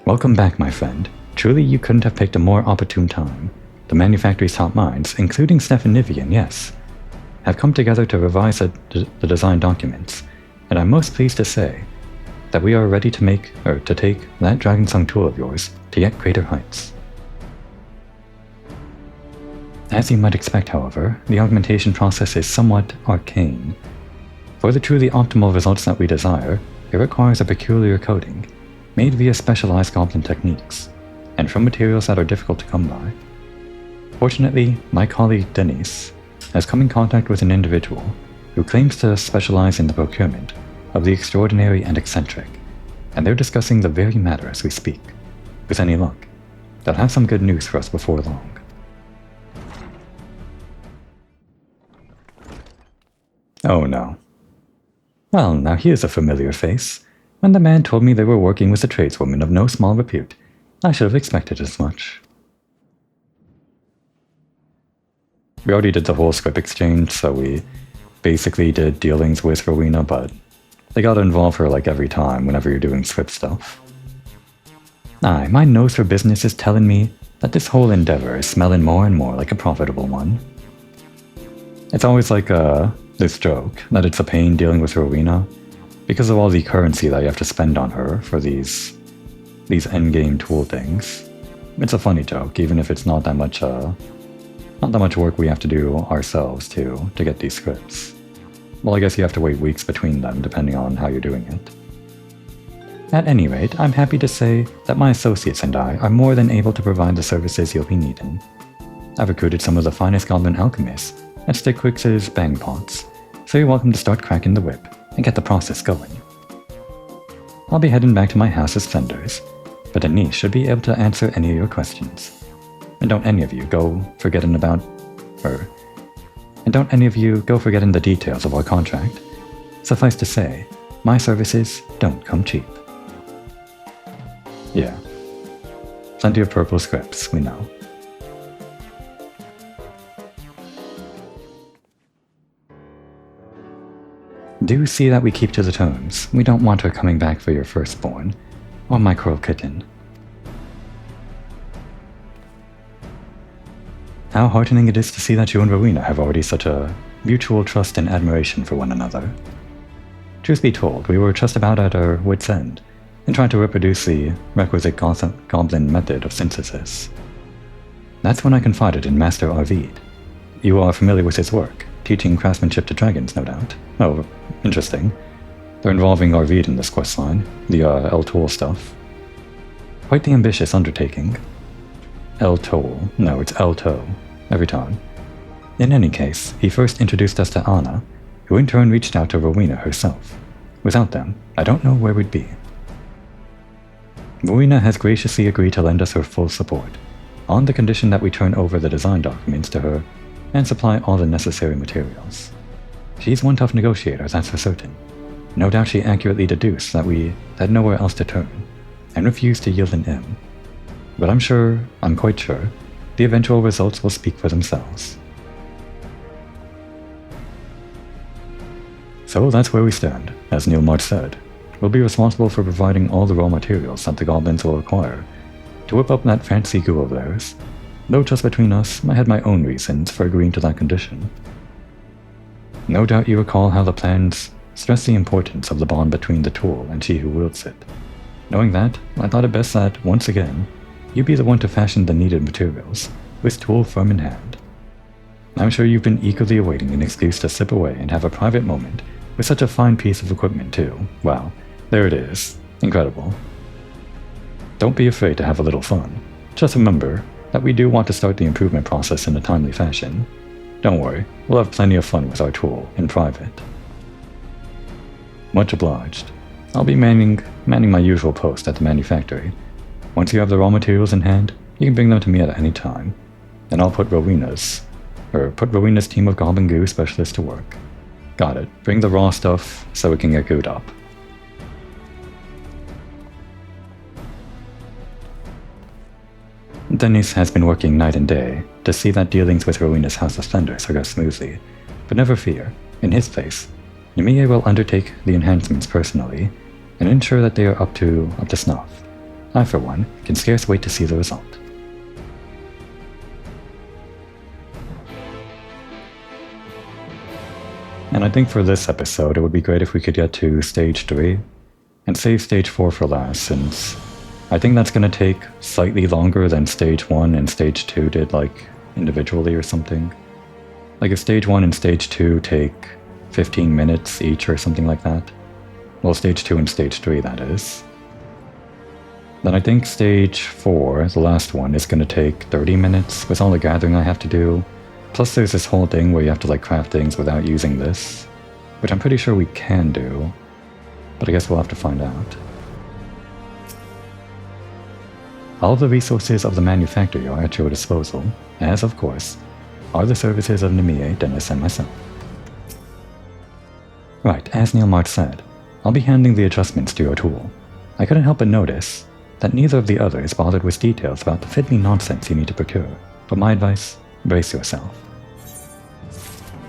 Welcome back, my friend. Truly, you couldn't have picked a more opportune time. The manufactory's top minds, including Steph and Nivian, yes, have come together to revise the design documents, and I'm most pleased to say that we are ready to take that Dragonsung tool of yours to yet greater heights. As you might expect, however, the augmentation process is somewhat arcane. For the truly optimal results that we desire, it requires a peculiar coating, made via specialized goblin techniques, and from materials that are difficult to come by. Fortunately, my colleague Denise has come in contact with an individual who claims to specialize in the procurement of the extraordinary and eccentric, and they're discussing the very matter as we speak. With any luck, they'll have some good news for us before long. Oh no. Well, now here's a familiar face. When the man told me they were working with a tradeswoman of no small repute, I should have expected as much. We already did the whole script exchange, so we basically did dealings with Rowena, but they gotta involve her like every time whenever you're doing script stuff. Aye, my nose for business is telling me that this whole endeavor is smelling more and more like a profitable one. It's always like this joke that it's a pain dealing with Rowena because of all the currency that you have to spend on her for these endgame tool things. It's a funny joke, even if it's not that much work we have to do ourselves to get these scripts. Well, I guess you have to wait weeks between them, depending on how you're doing it. At any rate, I'm happy to say that my associates and I are more than able to provide the services you'll be needing. I've recruited some of the finest goblin alchemists at Stickwicks's bang pots, so you're welcome to start cracking the whip and get the process going. I'll be heading back to my house as vendors, but Denise should be able to answer any of your questions. And don't any of you go forgetting the details of our contract. Suffice to say, my services don't come cheap. Yeah. Plenty of purple scripts, we know. Do see that we keep to the terms. We don't want her coming back for your firstborn, or my curl kitten. How heartening it is to see that you and Rowena have already such a mutual trust and admiration for one another. Truth be told, we were just about at our wits' end, in trying to reproduce the requisite goblin method of synthesis. That's when I confided in Master Arvid. You are familiar with his work, teaching craftsmanship to dragons, no doubt. Oh, interesting. They're involving Arvid in this questline, the El Toll stuff. Quite the ambitious undertaking. El Toll. No, it's El Toe. Every time. In any case, he first introduced us to Anna, who in turn reached out to Rowena herself. Without them, I don't know where we'd be. Rowena has graciously agreed to lend us her full support, on the condition that we turn over the design documents to her and supply all the necessary materials. She's one tough negotiator, that's for certain. No doubt she accurately deduced that we had nowhere else to turn, and refused to yield an M. But I'm quite sure, the eventual results will speak for themselves. So that's where we stand. As Neil March said, we'll be responsible for providing all the raw materials that the goblins will require to whip up that fancy goo of theirs, though just between us, I had my own reasons for agreeing to that condition. No doubt you recall how the plans stress the importance of the bond between the tool and she who wields it. Knowing that, I thought it best that, once again, you be the one to fashion the needed materials, with tool firm in hand. I'm sure you've been eagerly awaiting an excuse to slip away and have a private moment with such a fine piece of equipment too. Wow, there it is. Incredible. Don't be afraid to have a little fun. Just remember that we do want to start the improvement process in a timely fashion. Don't worry, we'll have plenty of fun with our tool in private. Much obliged. I'll be manning my usual post at the manufactory. Once you have the raw materials in hand, you can bring them to me at any time, and I'll put Rowena's team of Goblin Goo specialists to work. Got it. Bring the raw stuff so it can get gooed up. Dennis has been working night and day to see that dealings with Rowena's House of Thunder go smoothly, but never fear, in his place, Yamiya will undertake the enhancements personally and ensure that they are up to snuff. I, for one, can scarce wait to see the result. And I think for this episode, it would be great if we could get to Stage 3 and save Stage 4 for last, since I think that's going to take slightly longer than Stage 1 and Stage 2 did, like, individually or something. Like, if Stage 1 and Stage 2 take 15 minutes each or something like that. Well, Stage 2 and Stage 3, that is. Then I think Stage 4, the last one, is going to take 30 minutes with all the gathering I have to do. Plus there's this whole thing where you have to, like, craft things without using this, which I'm pretty sure we can do, but I guess we'll have to find out. All of the resources of the manufactory are at your disposal, as, of course, are the services of Namiye, Dennis, and myself. Right, as Neil March said, I'll be handling the adjustments to your tool. I couldn't help but notice that neither of the others bothered with details about the fiddly nonsense you need to procure, but my advice, brace yourself.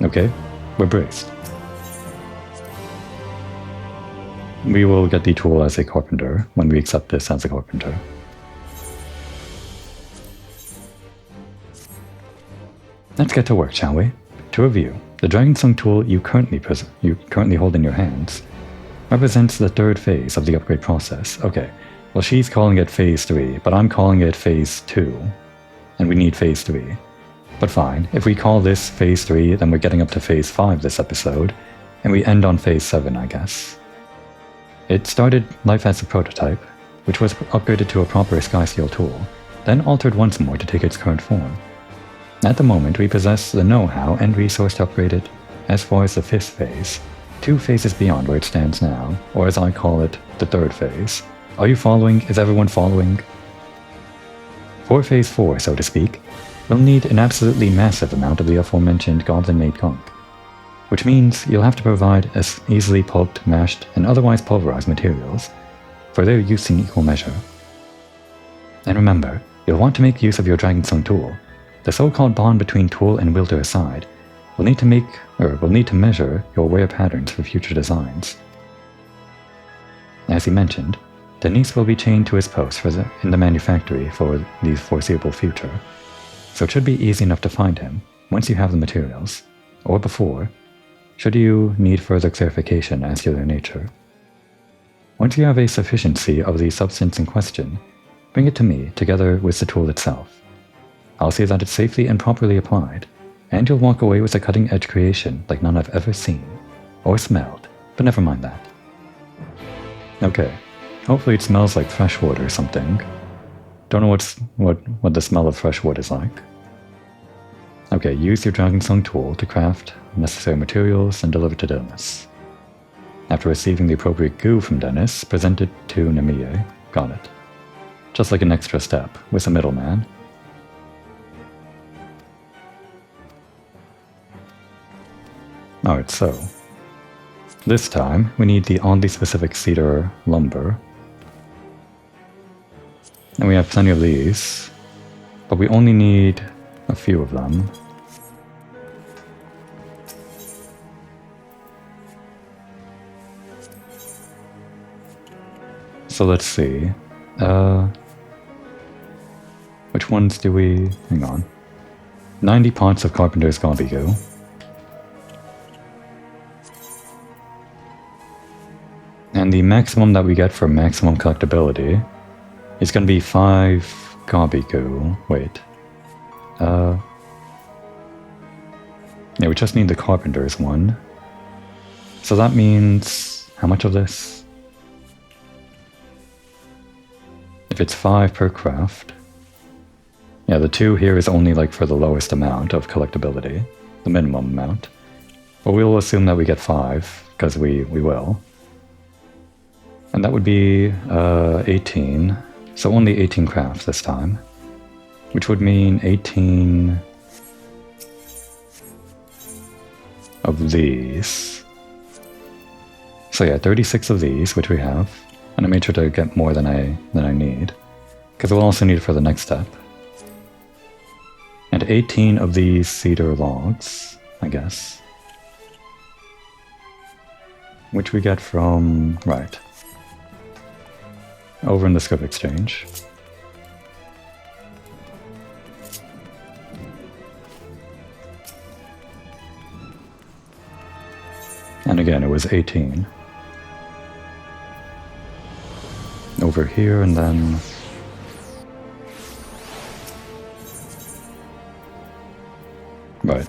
Okay, we're braced. We will get the tool as a carpenter when we accept this as a carpenter. Let's get to work, shall we? To review, the Dragonsong tool you currently hold in your hands represents the third phase of the upgrade process. Okay, well, she's calling it Phase 3, but I'm calling it Phase 2, and we need Phase 3. But fine, if we call this Phase 3, then we're getting up to Phase 5 this episode, and we end on Phase 7, I guess. It started life as a prototype, which was upgraded to a proper Skysteel tool, then altered once more to take its current form. At the moment, we possess the know-how and resource to upgrade it as far as the 5th phase, 2 phases beyond where it stands now, or as I call it, the 3rd phase. Are you following? Is everyone following? For Phase 4, so to speak, we'll need an absolutely massive amount of the aforementioned goblin-made gunk, which means you'll have to provide as easily pulped, mashed, and otherwise pulverized materials for their use in equal measure. And remember, you'll want to make use of your Dragonstone tool. The so-called bond between tool and wielder aside, we'll need to measure your wear patterns for future designs. As he mentioned, Denise will be chained to his post in the manufactory for the foreseeable future, so it should be easy enough to find him once you have the materials, or before, should you need further clarification as to their nature. Once you have a sufficiency of the substance in question, bring it to me together with the tool itself. I'll see that it's safely and properly applied, and you'll walk away with a cutting-edge creation like none I've ever seen, or smelled, but never mind that. Okay. Hopefully it smells like fresh wood or something. Don't know what the smell of fresh wood is like. Okay, use your Dragonstone tool to craft necessary materials and deliver to Dennis. After receiving the appropriate goo from Dennis, present it to Namiye. Got it. Just like an extra step, with a middleman. Alright, so this time we need the oddly specific cedar lumber. And we have plenty of these, but we only need a few of them. So let's see. Which ones do we... hang on. 90 pots of Carpenter's Gobblegoo. And the maximum that we get for maximum collectability is going to be 5 Gobblegoo. Wait. Yeah, we just need the Carpenter's one. So that means... how much of this? If it's 5 per craft... yeah, the 2 here is only like for the lowest amount of collectability. The minimum amount. But we'll assume that we get 5, because we will. And that would be 18. So only 18 crafts this time. Which would mean 18 of these. So yeah, 36 of these, which we have. And I made sure to get more than I need. Because we'll also need it for the next step. And 18 of these cedar logs, I guess. Which we get from... right. Over in the Scrip Exchange. And again, it was 18. Over here, and then... right.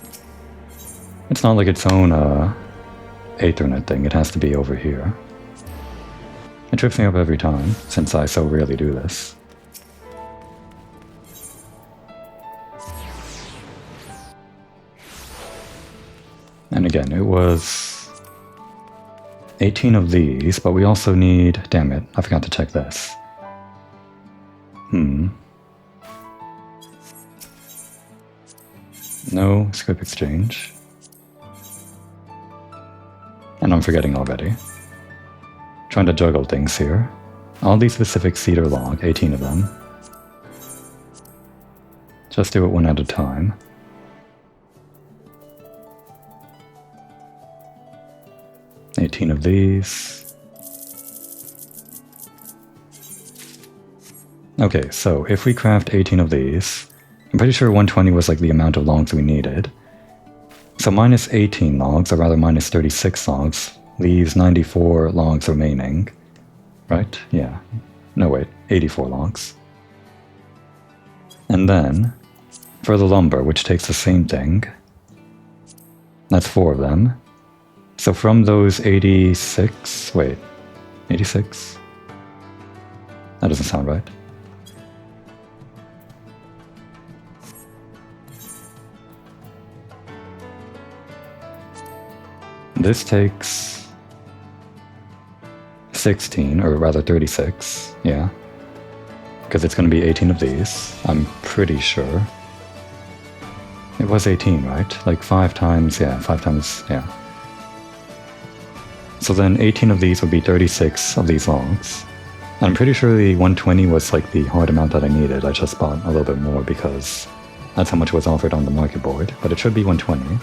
It's not like its own Aethernet thing, it has to be over here. It trips me up every time, since I so rarely do this. And again, it was 18 of these, but we also need... damn it, I forgot to check this. No Scrip Exchange. And I'm forgetting already. Trying to juggle things here. All these specific cedar log, 18 of them. Just do it one at a time. $18 of these. Okay, so if we craft 18 of these, I'm pretty sure 120 was like the amount of logs we needed. So minus 18 logs, or rather minus 36 logs, leaves 94 logs remaining. Right? Yeah. No, wait. 84 logs. And then, for the lumber, which takes the same thing, that's 4 of them. So from those 86... wait. 86? That doesn't sound right. This takes 16, or rather 36, yeah. Because it's going to be 18 of these, I'm pretty sure. It was 18, right? Like 5 times, yeah, 5 times, yeah. So then 18 of these would be 36 of these logs. I'm pretty sure the 120 was like the hard amount that I needed. I just bought a little bit more because that's how much was offered on the market board. But it should be 120.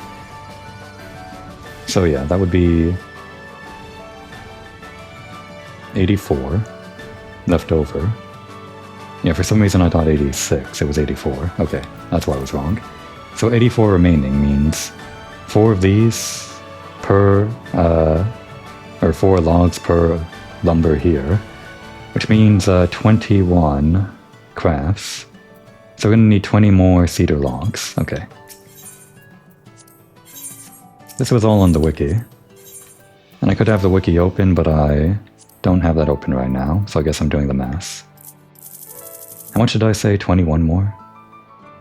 So yeah, that would be 84 left over. Yeah, for some reason I thought 86. It was 84. Okay, that's why I was wrong. So 84 remaining means 4 of these per, or 4 logs per lumber here, which means 21 crafts. So we're going to need 20 more cedar logs. Okay. This was all on the wiki. And I could have the wiki open, but I don't have that open right now, so I guess I'm doing the math. How much did I say? 21 more?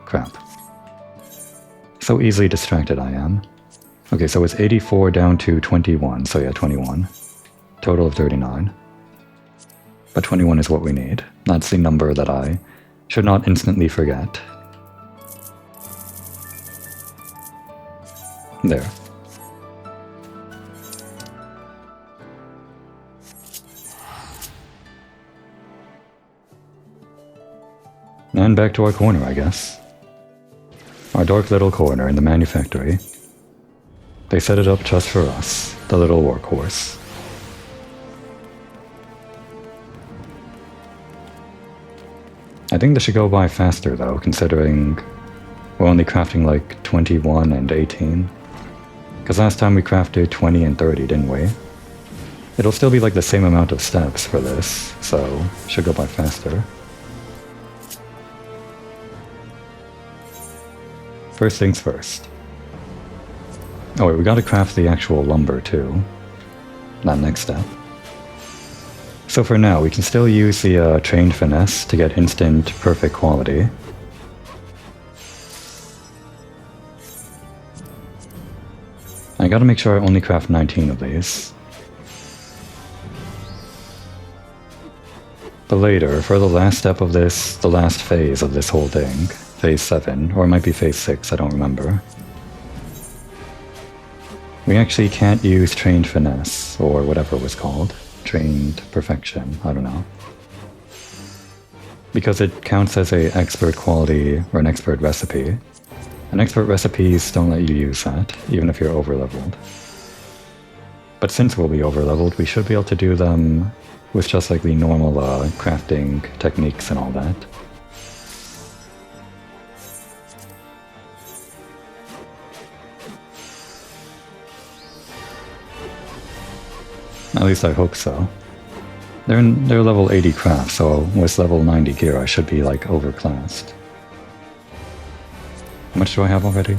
Crap. So easily distracted I am. Okay, so it's 84 down to 21, so yeah, 21. Total of 39. But 21 is what we need. That's the number that I should not instantly forget. There. And back to our corner, I guess. Our dark little corner in the manufactory. They set it up just for us, the little workhorse. I think this should go by faster though, considering we're only crafting like 21 and 18. Because last time we crafted 20 and 30, didn't we? It'll still be like the same amount of steps for this, so should go by faster. First things first. Oh wait, we gotta craft the actual lumber too. That next step. So for now, we can still use the trained finesse to get instant perfect quality. I gotta make sure I only craft 19 of these. But later, for the last step of this, the last phase of this whole thing, phase 7, or it might be phase 6, I don't remember. We actually can't use trained finesse, or whatever it was called. Trained perfection, I don't know. Because it counts as a expert quality, or an expert recipe. And expert recipes don't let you use that, even if you're over-leveled. But since we'll be over-leveled, we should be able to do them with just like the normal crafting techniques and all that. At least I hope so. They're level 80 craft, so with level 90 gear I should be like overclassed. How much do I have already?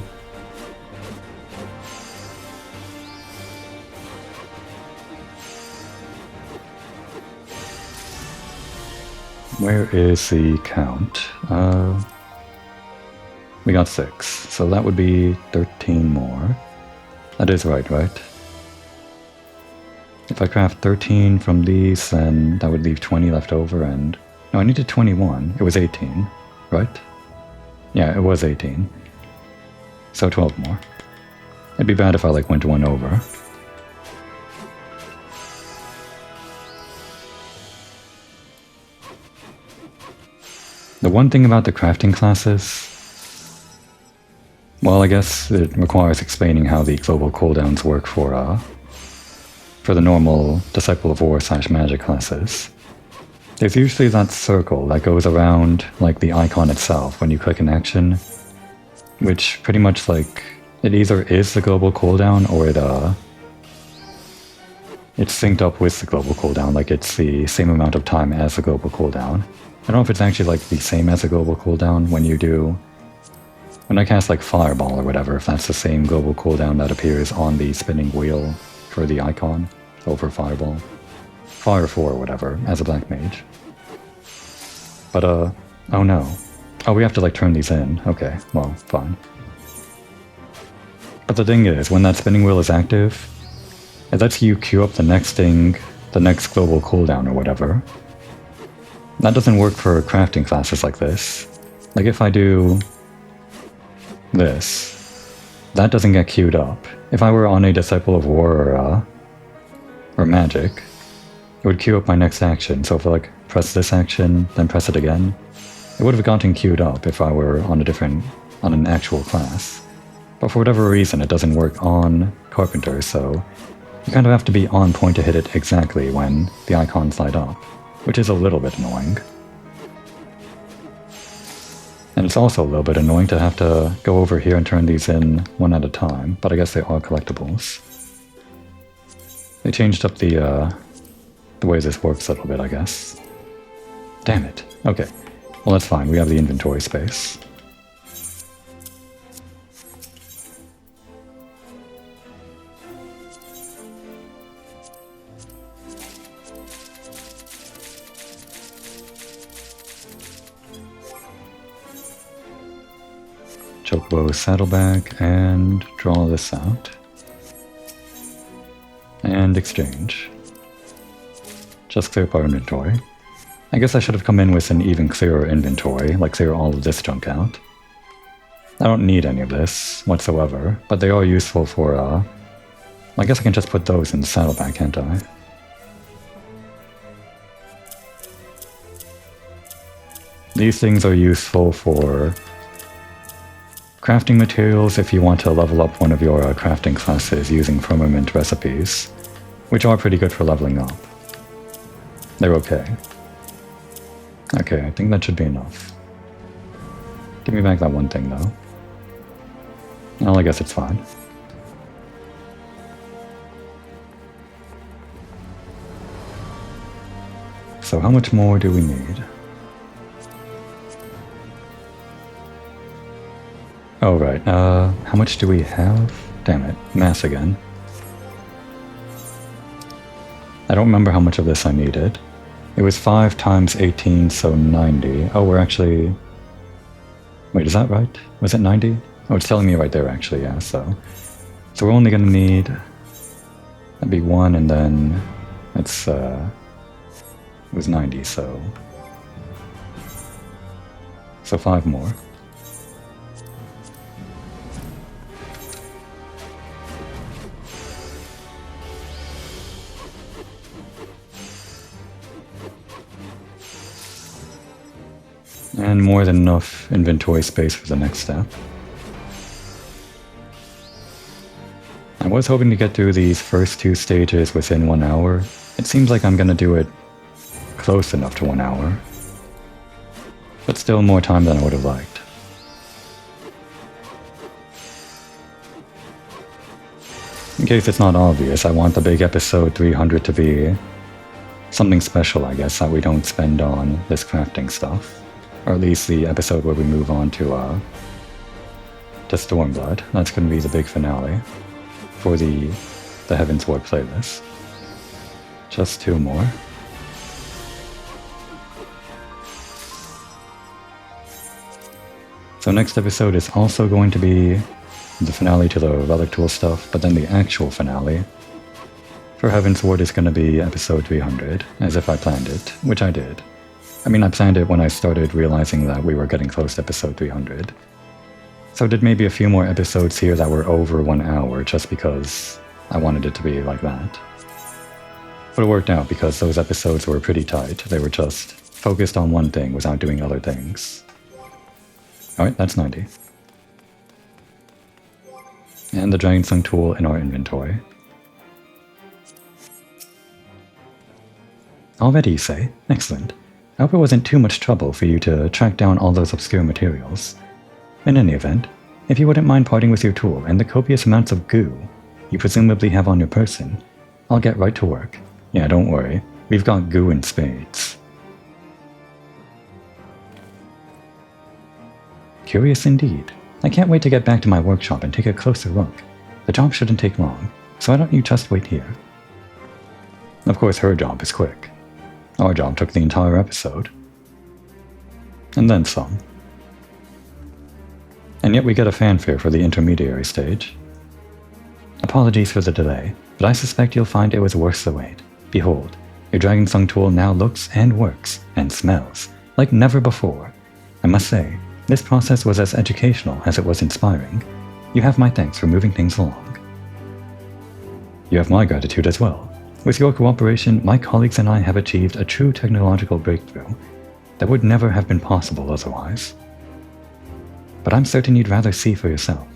Where is the count? We got 6, so that would be 13 more. That is right? If I craft 13 from these, then that would leave 20 left over, and... No, I needed 21. It was 18, right? Yeah, it was 18. So 12 more. It'd be bad if I, like, went one over. The one thing about the crafting classes... Well, I guess it requires explaining how the global cooldowns work for the normal Disciple of War / Magic classes. There's usually that circle that goes around, like, the icon itself when you click an action, which pretty much, like, it either is the global cooldown or it's synced up with the global cooldown, like it's the same amount of time as the global cooldown. I don't know if it's actually, like, the same as a global cooldown when I cast, like, Fireball or whatever, if that's the same global cooldown that appears on the spinning wheel for the icon over Fireball. Fire 4 or whatever, as a black mage. But, oh no. Oh, we have to, like, turn these in. Okay, well, fine. But the thing is, when that spinning wheel is active, it lets you queue up the next thing, the next global cooldown or whatever. That doesn't work for crafting classes like this. Like, if I do this, that doesn't get queued up. If I were on a Disciple of War or Magic, it would queue up my next action. So if I, like, press this action, then press it again, it would have gotten queued up if I were on an actual class. But for whatever reason, it doesn't work on Carpenter, so you kind of have to be on point to hit it exactly when the icons light up, which is a little bit annoying. And it's also a little bit annoying to have to go over here and turn these in one at a time, but I guess they are collectibles. They changed up the way this works a little bit, I guess. Damn it. Okay. Well, that's fine. We have the inventory space. Chocobo saddlebag, and draw this out. And exchange. Just clear up our inventory. I guess I should have come in with an even clearer inventory, like clear all of this junk out. I don't need any of this whatsoever, but they are useful for, I guess I can just put those in the saddlebag, can't I? These things are useful for crafting materials if you want to level up one of your crafting classes using firmament recipes, which are pretty good for leveling up. They're okay. Okay, I think that should be enough. Give me back that one thing, though. Well, I guess it's fine. So how much more do we need? Oh, right. How much do we have? Damn it. Mass again. I don't remember how much of this I needed. It was 5 times 18, so 90. Oh, we're actually... Wait, is that right? Was it 90? Oh, it's telling me right there, actually, yeah, so... So we're only gonna need... That'd be 1, and then... It's, It was 90, so... So 5 more. And more than enough inventory space for the next step. I was hoping to get through these first 2 stages within 1 hour. It seems like I'm gonna do it close enough to 1 hour. But still more time than I would have liked. In case it's not obvious, I want the big episode 300 to be something special, I guess, that we don't spend on this crafting stuff. Or at least the episode where we move on to Stormblood. That's going to be the big finale for the Heavensward playlist. Just 2 more. So next episode is also going to be the finale to the Relic Tool stuff, but then the actual finale for Heavensward is going to be episode 300, as if I planned it, which I did. I mean, I planned it when I started realizing that we were getting close to episode 300. So I did maybe a few more episodes here that were over 1 hour, just because I wanted it to be like that. But it worked out because those episodes were pretty tight. They were just focused on one thing without doing other things. Alright, that's 90. And the Giant Sling tool in our inventory. Already, you say? Excellent. I hope it wasn't too much trouble for you to track down all those obscure materials. In any event, if you wouldn't mind parting with your tool and the copious amounts of goo you presumably have on your person, I'll get right to work. Yeah, don't worry. We've got goo in spades. Curious indeed. I can't wait to get back to my workshop and take a closer look. The job shouldn't take long, so why don't you just wait here? Of course, her job is quick. Our job took the entire episode. And then some. And yet we get a fanfare for the intermediary stage. Apologies for the delay, but I suspect you'll find it was worth the wait. Behold, your Dragon Song tool now looks and works and smells like never before. I must say, this process was as educational as it was inspiring. You have my thanks for moving things along. You have my gratitude as well. With your cooperation, my colleagues and I have achieved a true technological breakthrough that would never have been possible otherwise. But I'm certain you'd rather see for yourself.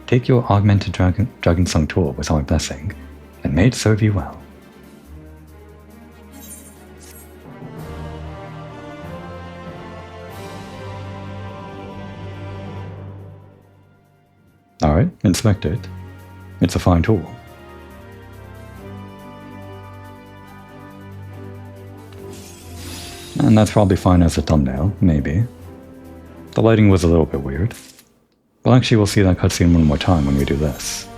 Take your augmented Dragon Song tool with our blessing, and may it serve you well. Alright, inspect it. It's a fine tool. And that's probably fine as a thumbnail, maybe. The lighting was a little bit weird. Well, actually, we'll see that cutscene one more time when we do this.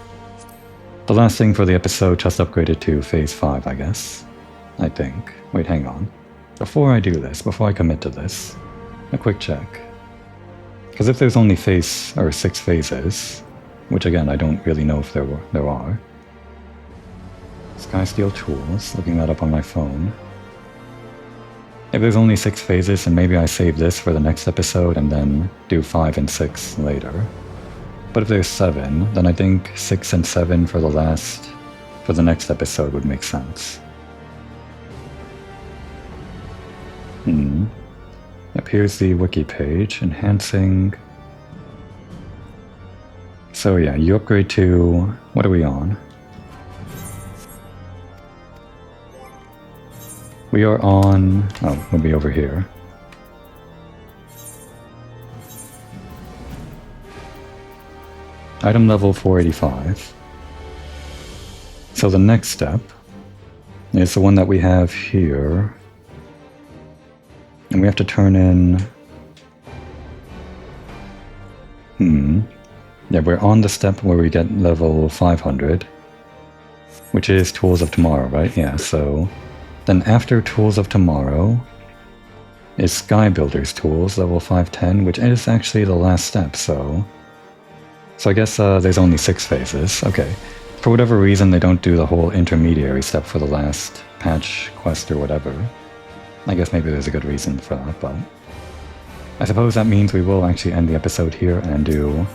The last thing for the episode just upgraded to Phase 5, I guess. I think. Wait, hang on. Before I do this, before I commit to this, a quick check. Because if there's only 6 phases, which again, I don't really know if there are. Skysteel Tools, looking that up on my phone. If there's only 6 phases, then maybe I save this for the next episode and then do 5 and 6 later. But if there's 7, then I think 6 and 7 for the next episode would make sense. Yep, here's the wiki page, enhancing. So yeah, you upgrade to, what are we on? We are on, we'll be over here. Item level 485. So the next step is the one that we have here. And we have to turn in... Yeah, we're on the step where we get level 500. Which is Tools of Tomorrow, right? Yeah, so... Then after Tools of Tomorrow is Sky Builder's Tools, level 510, which is actually the last step, so I guess there's only 6 phases. Okay. For whatever reason, they don't do the whole intermediary step for the last patch, quest, or whatever. I guess maybe there's a good reason for that, but I suppose that means we will actually end the episode here and do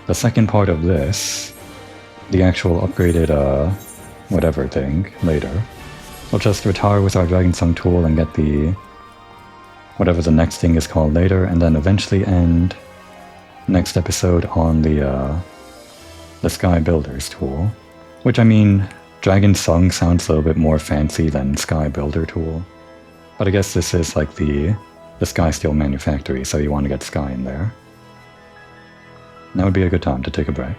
the second part of this, the actual upgraded, whatever thing, later. We'll just retire with our Dragon Song tool and get the whatever the next thing is called later, and then eventually end next episode on the Sky Builder's tool. Which, I mean, Dragon Song sounds a little bit more fancy than Sky Builder tool. But I guess this is like the Skysteel Manufactory, so you want to get Sky in there. Now would be a good time to take a break.